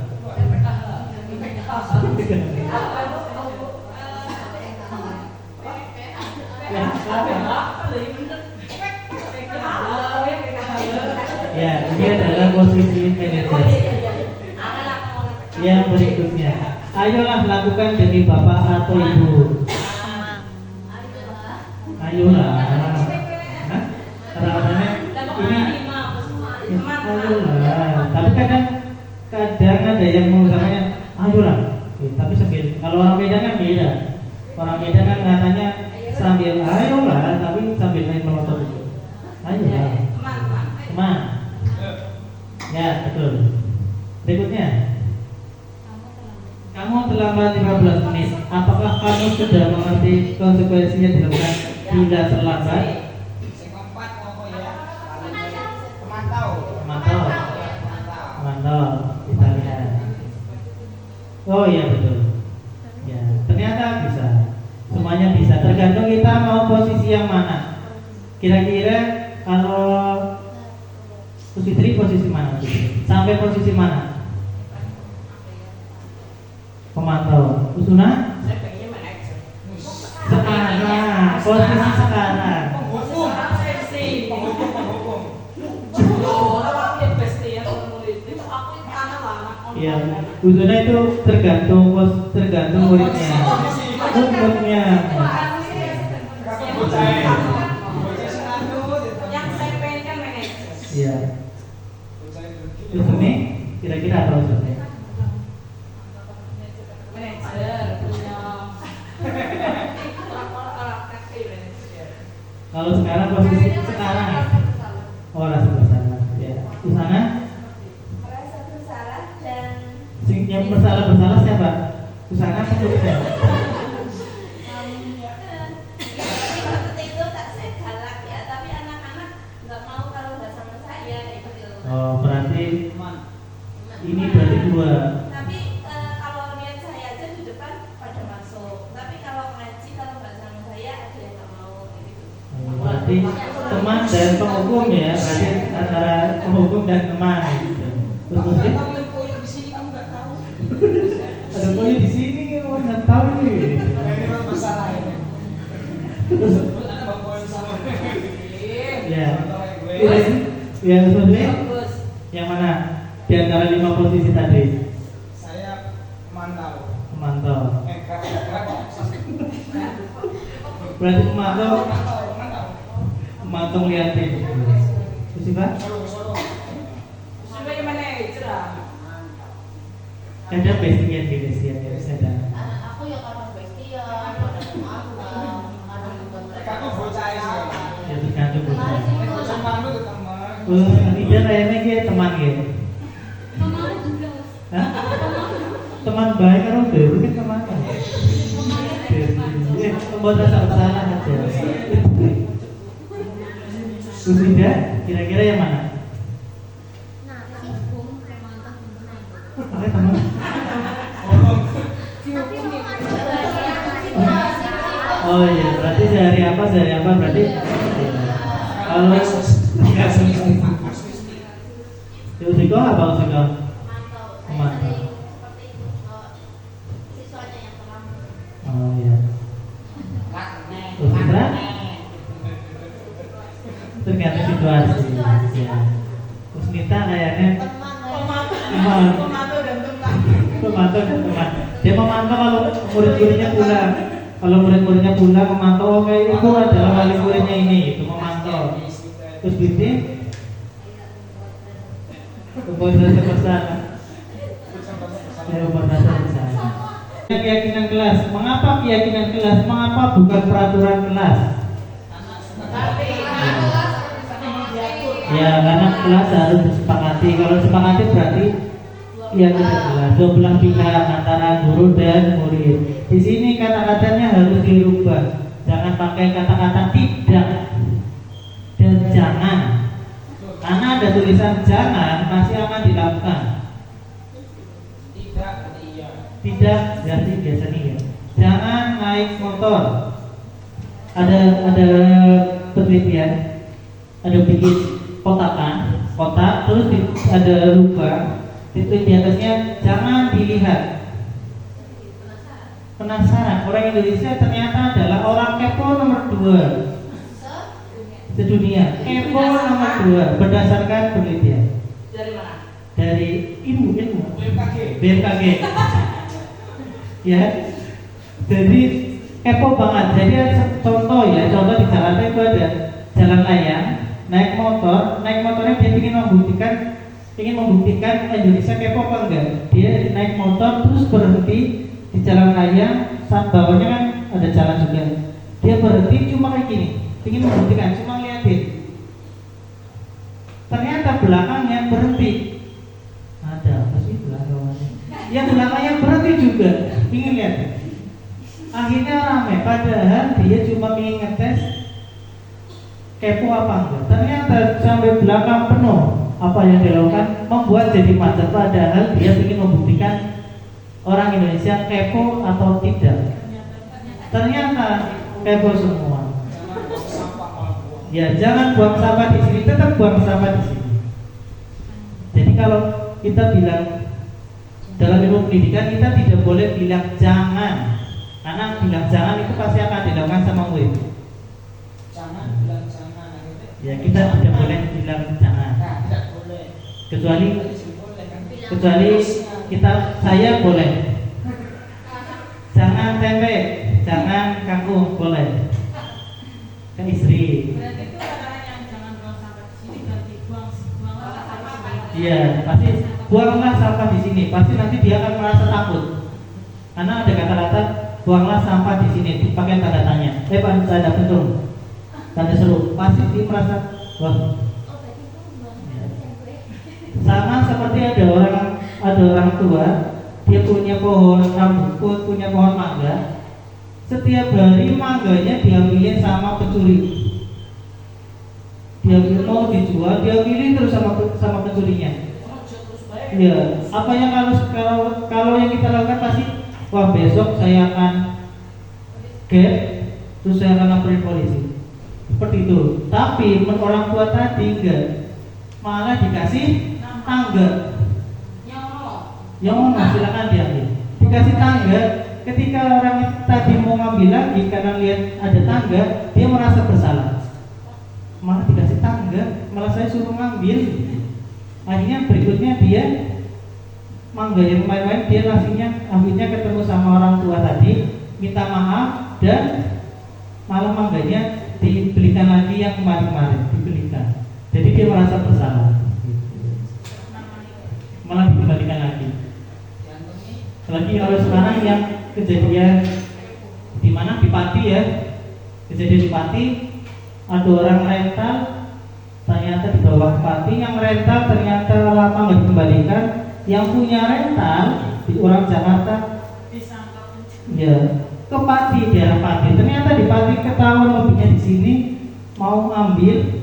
Ya, ini adalah posisi manajer. Yang berikutnya, ayolah lakukan demi bapak atau ibu. Ayolah. Hah? Kata-katanya ini. Ayolah. Tapi kadang ada yang mengucapkannya ayolah. Tapi sambil kalau orang Medan kan beda. Orang Medan kan katanya sambil ayolah, tapi sambil main melotot itu. Ayolah. Teman. Ya, betul. Berikutnya. Kamu terlambat 15 menit. Apakah kamu sudah mengerti konsekuensinya dilakukan bila terlambat? Memantau. Kita lihat. Oh iya betul. Ya, ternyata bisa. Semuanya bisa. Tergantung kita mau posisi yang mana. Kira-kira kalau Fitri posisi mana? Sampai posisi mana? Pemantau. Usuna? Saya pengennya manajer. Sekarang. Posisi sekarang. Sekarang seksi. Orang yang besti ya murid itu aku itu anak-anak. Iya. Usuna itu tergantung muridnya. Umurnya. Yang saya pengen kan manajer. Iya. Usune kira-kira apa usune? Kalau sekarang posisi sekarang rasa bersalah ya. Di sana Merasa bersalah dan yang bersalah siapa? Di sana atau saya? waktu itu tak saya galak ya, tapi anak-anak nggak mau kalau nggak sama saya gitu. Oh berarti ini berarti dua. Tapi kalau lihat saya aja di depan pada masuk. Tapi kalau ngaji kalau nggak sama saya ada yang nggak mau gitu. Berarti teman dan penghukum ya. Berarti antara penghukum dan teman. Terus muslim? Ada koyo di sini, oh nggak tahu nih. Terus ya, ya muslim. Yang mana? Di antara 5 posisi tadi. Saya memantau. Memantau. Berarti memantau ngeliatin. Terus sih Pak? Sebagai manajer Ada bestian di bestian ya ada. Aku ya kadang bestia, kadang aku kadang Kamu bocah sih. Ya tergantung bocah. Bocah malu tuh teman. Tidak kayaknya dia teman gitu. Hah? Teman baik kan udah mungkin kemana? Membuat rasa bersalah aja. Sudah, kira-kira yang mana? Oke teman. Oh iya, berarti sehari apa berarti? Kalau nggak Usiko apa Usiko? Memantau. Oh iya. Usitra? Tergantung situasi. Ya. Usnita kayaknya pemantau dan teman. Dia memantau kalau murid-muridnya pulang. Kalau murid-muridnya pulang memantau, oke itu adalah wali muridnya ini, itu memantau. Terus binti? Keputusan bersama. Ya, keputusan bersama. Keyakinan kelas. Mengapa keyakinan kelas? Mengapa bukan peraturan kelas? Ya, karena kelas harus disepakati. Kalau disepakati berarti keyakinan kelas. Dua belah pihak antara guru dan murid. Di sini kata-katanya harus dirubah. Jangan pakai kata-kata tidak dan jangan. Karena ada tulisan jangan pasti akan dilakukan. Tidak berarti biasanya ya. Jangan naik motor. Ada penelitian, ada bikin kotak, terus ada lubang, itu di atasnya jangan dilihat. Penasaran, orang Indonesia ternyata adalah orang kepo nomor 2 sedunia. Kepo nomor 2 berdasarkan penelitian. Dari mana? Dari ilmu BMKG. BMKG. Ya, jadi kepo banget. Jadi contoh di Jakarta itu ada jalan layang, naik motornya dia ingin membuktikan Indonesia kepo apa enggak. Dia naik motor terus berhenti di jalan layang, saat bawahnya kan ada jalan juga. Dia berhenti cuma kayak gini, ingin membuktikan, cuma liatin. Ternyata belakangnya berhenti. Ada apa sih belakangnya? Yang belakangnya berhenti juga, ingin lihat. Akhirnya ramai, padahal dia cuma ingin ngetes kepo apa enggak. Ternyata sampai belakang penuh. Apa yang dilakukan membuat jadi macet, padahal dia ingin membuktikan orang Indonesia kepo atau tidak. Ternyata kepo semua. Jangan buang sampah malah buang. Ya, jangan buang sampah di sini, tetap buang sampah di sini. Jadi kalau kita bilang dalam ilmu pendidikan, kita tidak boleh bilang jangan. Karena bilang jangan itu pasti akan dilakukan sama murid. Jangan bilang jangan. Ya, kita tidak boleh bilang jangan. Nah, tidak boleh. Kecuali Boleh kan? saya boleh. Jangan tempe, jangan kangkung, boleh. Kan istri. Berarti itu adalah yang jangan buang sampah di sini, berarti buanglah sampah di sini. Iya, pasti buanglah sampah di sini. Pasti nanti dia akan merasa takut. Karena ada kata-kata buanglah sampah di sini, dipakai tanda tanya. Tanda pentung, tanda seru. Pasti dia merasa wah. Sama seperti ada orang tua, dia punya pohon rambut, punya pohon mangga. Setiap hari mangganya diambilin sama pencuri. Dia mau dijual, dia pilih terus sama pencurinya. Ya, apa yang kalau yang kita lakukan pasti, wah besok saya akan terus saya akan laporin polisi. Seperti itu. Tapi orang tua tadi enggak, malah dikasih tangga. Yang mau silakan diambil. Dikasih tangga. Ketika orang tadi mau ngambil lagi karena lihat ada tangga, dia merasa bersalah. Malah dikasih tangga, malah saya suruh ngambil. Akhirnya berikutnya dia mangga yang main-main, dia akhirnya ketemu sama orang tua tadi, minta maaf dan malah mangganya dibelikan lagi yang kemarin-kemarin dibelikan. Jadi dia merasa bersalah. Malah dikembalikan lagi. Lagi kalau sekarang yang kejadian di mana di Pati ya, kejadian di Pati ada orang rental ternyata dibawa ke Pati, yang rental ternyata lama nggak dikembalikan, yang punya rental di orang Jakarta ya ke Pati, daerah Pati, ternyata di Pati ketahuan mobilnya di sini mau ambil,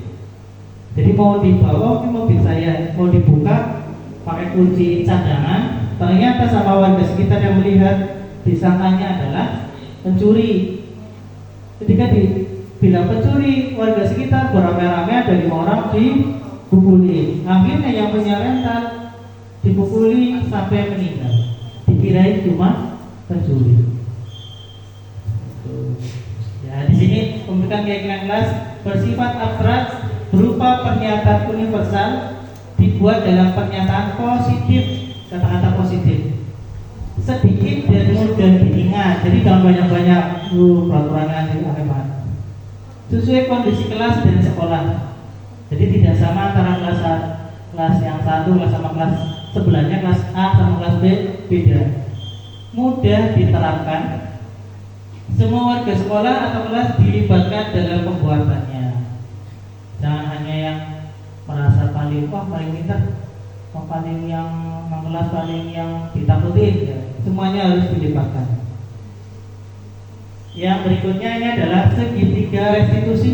jadi mau dibawa ke mobil saya, mau dibuka pakai kunci cadangan, ternyata sama warga sekitar yang melihat disangkanya adalah pencuri. Ketika dibilang pencuri, warga sekitar beramai-ramai ada 5 orang dipukuli. Akhirnya yang punya rental dipukuli sampai meninggal. Dikirain cuma pencuri. Ya, di sini pembentukan keyakinan kelas bersifat abstrak berupa pernyataan universal dibuat dalam pernyataan positif, kata-kata positif, sedikit dan mudah diingat. Jadi jangan banyak-banyak peraturan aneh banget. Sesuai kondisi kelas dan sekolah. Jadi tidak sama antara kelas yang satu kelas sama kelas sebelahnya, kelas A sama kelas B beda. Mudah diterapkan. Semua warga sekolah atau kelas dilibatkan dalam pembuatannya. Jangan hanya yang merasa paling pintar, paling yang kelas paling yang ditakutin ya. Semuanya harus dilibatkan. Yang berikutnya ini adalah segitiga restitusi.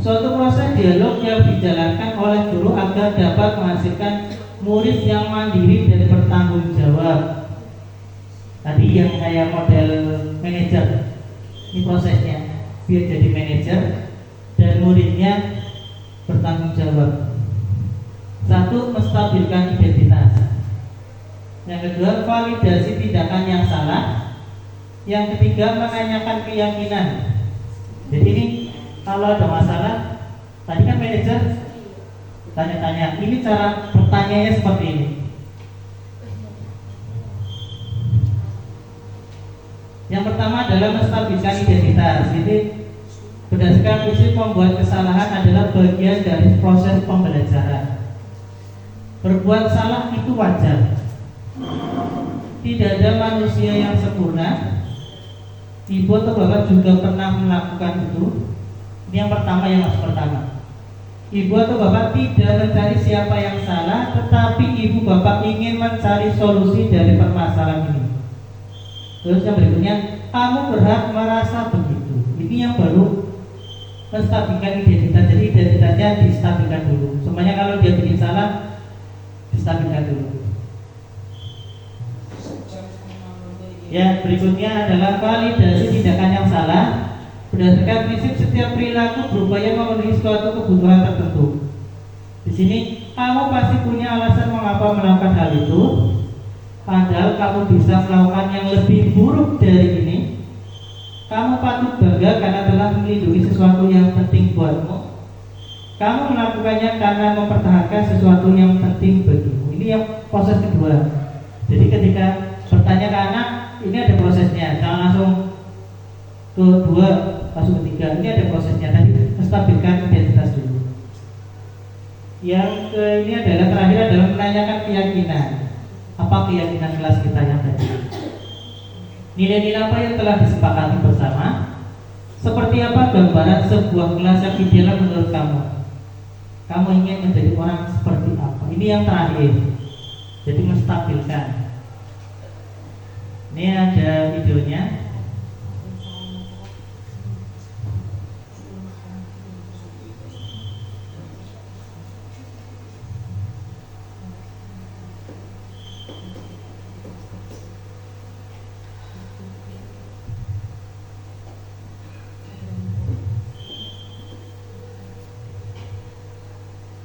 Suatu proses dialog yang dijalankan oleh guru agar dapat menghasilkan murid yang mandiri dan bertanggung jawab. Tadi yang kayak model manajer, ini prosesnya. biar jadi manajer, dan muridnya bertanggung jawab. Satu, menstabilkan identitas. Yang kedua, validasi tindakan yang salah. Yang ketiga, menanyakan keyakinan. Jadi ini kalau ada masalah, tadi kan manajer tanya-tanya, ini cara bertanyanya seperti ini. Yang pertama adalah menstabilkan identitas. Jadi berdasarkan prinsip membuat kesalahan adalah bagian dari proses pembelajaran. Berbuat salah itu wajar. Tidak ada manusia yang sempurna. Ibu atau bapak juga pernah melakukan itu. Ini yang pertama, yang harus pertama. Ibu atau bapak tidak mencari siapa yang salah, tetapi ibu bapak ingin mencari solusi dari permasalahan ini. Terus yang berikutnya, kamu berhak merasa begitu. Ini yang baru menstabilkan identitas. Jadi identitasnya distabilkan dulu. Semuanya kalau dia bikin salah, distabilkan dulu. Ya, berikutnya adalah validasi tindakan yang salah. Berdasarkan prinsip setiap perilaku berupaya memenuhi suatu kebutuhan tertentu. Di sini kamu pasti punya alasan mengapa melakukan hal itu. Padahal kamu bisa melakukan yang lebih buruk dari ini. Kamu patut bangga karena telah melindungi sesuatu yang penting buatmu. Kamu melakukannya karena mempertahankan sesuatu yang penting bagimu. Ini yang proses kedua. Jadi ketika bertanya ke anak, ini ada prosesnya. Jangan langsung kedua, langsung ketiga. Ini ada prosesnya. Tadi menstabilkan identitas dulu. Yang ini adalah terakhir adalah menanyakan keyakinan. Apa keyakinan kelas kita yang tadi? Nilai-nilai apa yang telah disepakati bersama? Seperti apa gambaran sebuah kelas yang ideal menurut kamu? Kamu ingin menjadi orang seperti apa? Ini yang terakhir. Jadi menstabilkan. Ini ada videonya.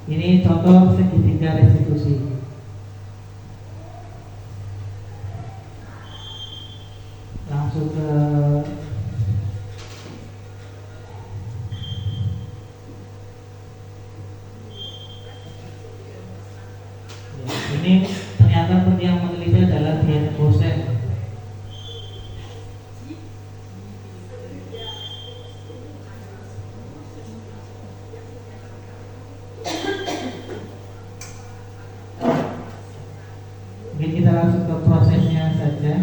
Ini contoh segitiga restitusi. Langsung ke ini ternyata yang meneliti adalah Dian Bosen. Mungkin kita langsung ke prosesnya saja.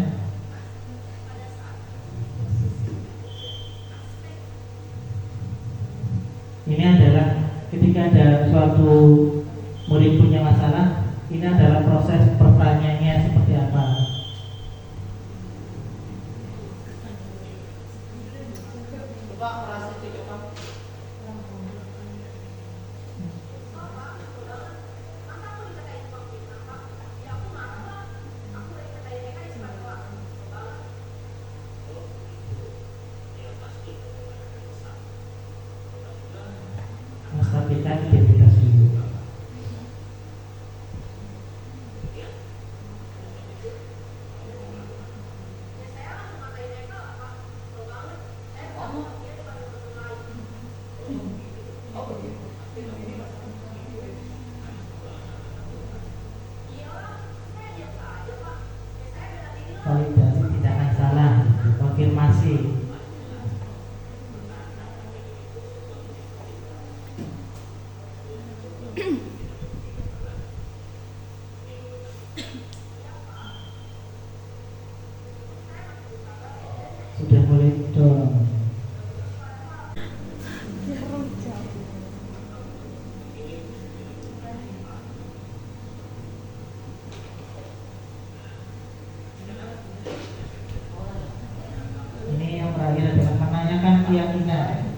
Ini adalah ketika ada suatu murid punya masalah, ini adalah proses pertanyaannya seperti apa. Menstabilkan identitas dulu. Validasi tindakan salah, konfirmasi. Sudah boleh dong. Ini yang terakhir adalah menanyakan keyakinan.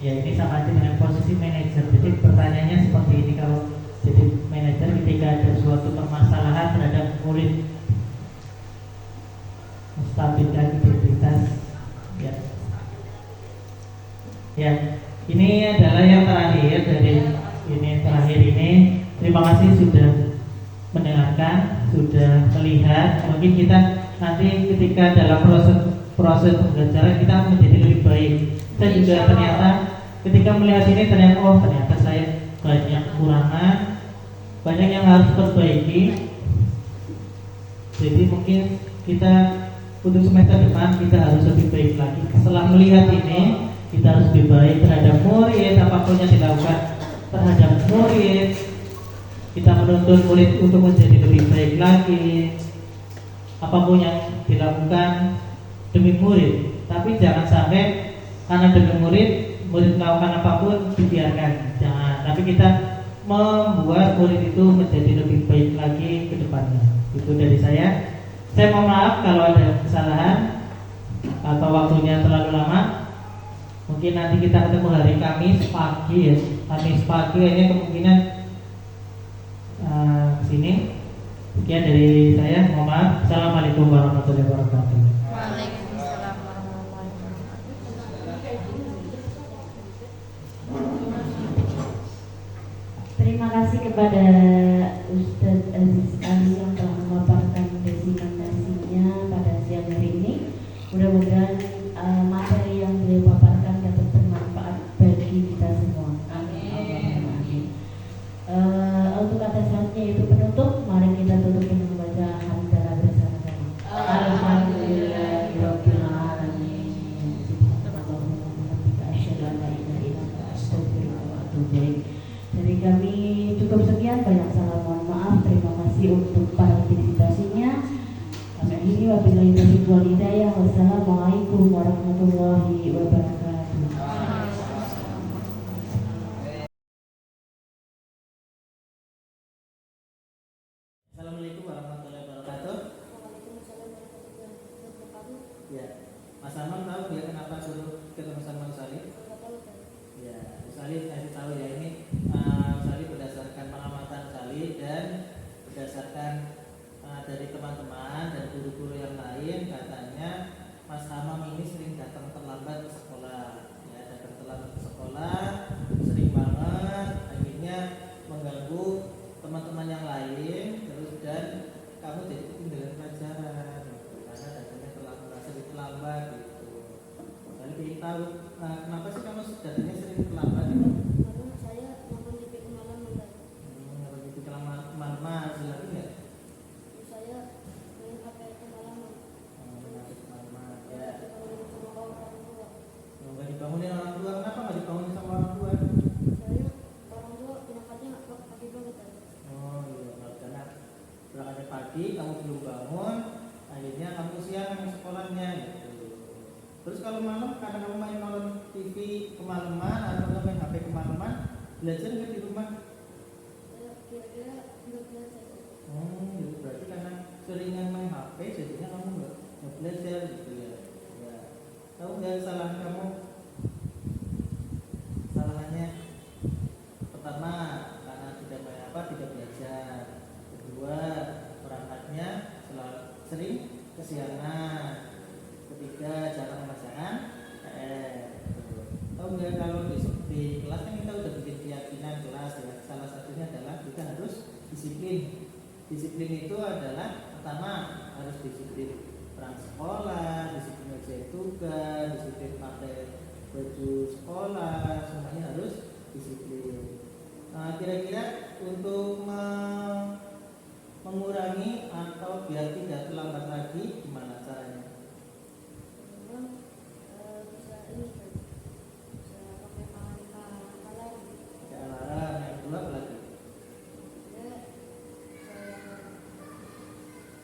Ya, ini sama aja dengan posisi manajer. Jadi pertanyaannya seperti ini, kalau jadi manajer ketika ada suatu permasalahan terhadap murid, menstabilkan integritas. Ya. Ya, ini adalah yang terakhir dari ini. Terima kasih sudah mendengarkan, sudah melihat. Mungkin kita nanti ketika dalam proses pembelajaran kita menjadi lebih baik. Saya juga ternyata ketika melihat ini ternyata saya banyak kekurangan, banyak yang harus perbaiki. Jadi mungkin kita untuk semester depan kita harus lebih baik lagi. Setelah melihat ini, kita harus lebih baik terhadap murid, apapun yang dilakukan terhadap murid. Kita menuntut murid untuk menjadi lebih baik lagi. Apapun yang dilakukan demi murid, tapi jangan sampai karena demi murid melakukan apapun dibiarkan. Jangan, tapi kita membuat murid itu menjadi lebih baik lagi ke depannya. Itu dari saya. Saya mohon maaf kalau ada kesalahan atau waktunya terlalu lama. Mungkin nanti kita ketemu hari Kamis pagi ya. Kamis pagi kayaknya kemungkinan kesini. Sekian dari saya. Mohon maaf. Assalamualaikum warahmatullahi wabarakatuh. Waalaikumsalam warahmatullahi Terima kasih kepada Ustadz Aziz Ali yang telah memaparkan rekomendasinya pada siang hari ini. Mudah-mudahan materi yang beliau paparkan dapat bermanfaat bagi kita semua. Amin. Amin. Untuk kata selanjutnya yaitu penutup, mari kita tutup dengan membaca hamdalah bersama-sama. Alhamdulillahirabbil alamin. Dari kami cukup sekian, banyak salah mohon maaf. Terima kasih untuk partisipasinya. Kami akhiri wabillahi taufiq wal hidayah. Wassalamualaikum warahmatullahi wabarakatuh. Assalamualaikum warahmatullahi wabarakatuh. Ya, Mas Amam tahu ya kenapa suruh ketemu sama Mas Ali? Ya, Mas Ali kasih tahu ya, ini Mas Ali berdasarkan pengamatan Mas Ali dan berdasarkan dari teman-teman dan guru-guru yang lain, katanya Mas Amam ini sering datang terlambat ke sekolah. Ya, datang terlambat ke sekolah, sering banget, akhirnya mengganggu teman-teman yang lain, terus dan kamu jadi ketinggalan pelajaran gitu, karena datangnya terlambat gitu. Jadi ingin tahu kenapa sih kamu datangnya sering terlambat? Karena saya nonton TV kemalaman. Nonton TV kemalaman, lagi nggak? Saya main HP kemalaman. Kemalaman, ya. Dibangunin sama orang tua. Nggak dibangunin orang tua, kenapa nggak dibangunin sama orang tua? Saya orang tua berangkatnya pagi banget. Oh iya, karena berangkatnya pagi, kamu belum bangun, akhirnya kamu siang sekolahnya gitu. Terus kalau malam karena kamu main nonton TV kemalaman atau main HP kemalaman, belajar nggak di rumah? Saya kira-kira nggak belajar. Gitu. Berarti karena seringan main HP, jadinya kamu nggak belajar gitu ya. Ya. Tahu nggak kesalahan kamu? Kesalahannya pertama karena tidak belajar. Kedua, berangkatnya sering kesiangan. Ketiga, jarang bacaan tahu nggak kalau di kelas kan kita udah bikin keyakinan kelas ya. Salah satunya adalah kita harus disiplin. Disiplin itu adalah pertama harus disiplin perang sekolah, disiplin ngerjain tugas, disiplin pakai baju sekolah, semuanya harus disiplin. Kira-kira untuk mengurangi atau biar tidak terlambat lagi, gimana caranya? Bisa ini kan, bisa pakai alarm. Pakai alarm. Yang kedua apa lagi? Ya,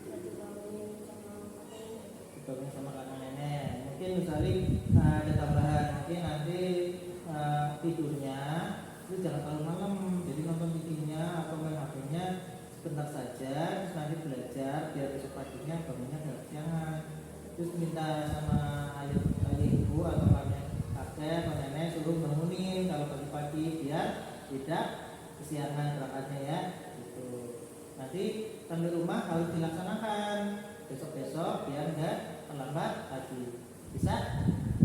saya dibangunin sama kakeknya. Dibangun sama kakak nenek. Mungkin misalnya ada tambahan, mungkin nanti tidurnya itu jangan terlalu malam, jadi nonton TV-nya atau main HP-nya sebentar saja, terus nanti belajar biar besok paginya bangunnya nggak kesiangan. Terus minta sama ayah ibu atau kakek atau nenek suruh bangunin kalau pagi-pagi biar tidak kesiangan berangkatnya ya. Gitu. Nanti sampai rumah harus dilaksanakan besok-besok biar nggak terlambat lagi. Bisa?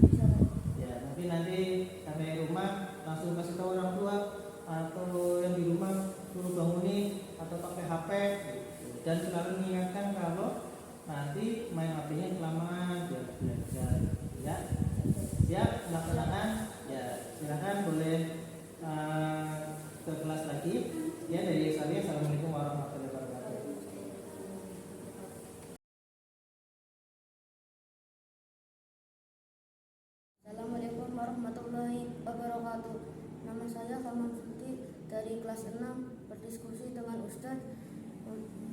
Bisa kan? Ya, mungkin nanti sampai rumah langsung kasih tahu orang tua atau yang di rumah suruh bangunin atau pakai HP gitu. Dan selalu mengingatkan kalau nanti main HP-nya kelamaan biar belajar ya. Siap melaksanakan? Ya, silakan boleh ke kelas lagi ya. Dari saya, assalamualaikum warahmatullahi wabarakatuh. Assalamualaikum warahmatullahi wabarakatuh. Nama saya Kamal Suti dari kelas 6. Berdiskusi dengan Ustadz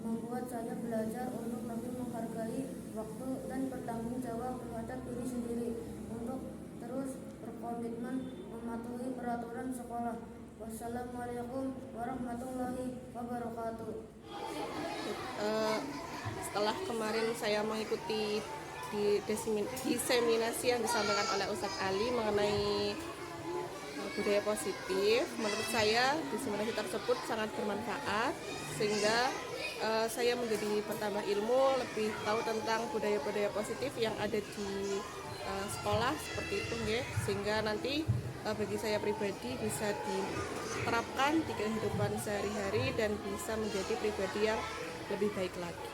membuat saya belajar untuk lebih menghargai waktu dan bertanggung jawab terhadap diri sendiri, untuk terus berkomitmen mematuhi peraturan sekolah. Wassalamualaikum warahmatullahi wabarakatuh. Setelah kemarin saya mengikuti diseminasi yang disampaikan oleh Ustadz Ali mengenai budaya positif, menurut saya diseminasi tersebut sangat bermanfaat sehingga saya menjadi bertambah ilmu, lebih tahu tentang budaya-budaya positif yang ada di sekolah seperti itu, nggih. Sehingga nanti bagi saya pribadi bisa diterapkan di kehidupan sehari-hari dan bisa menjadi pribadi yang lebih baik lagi.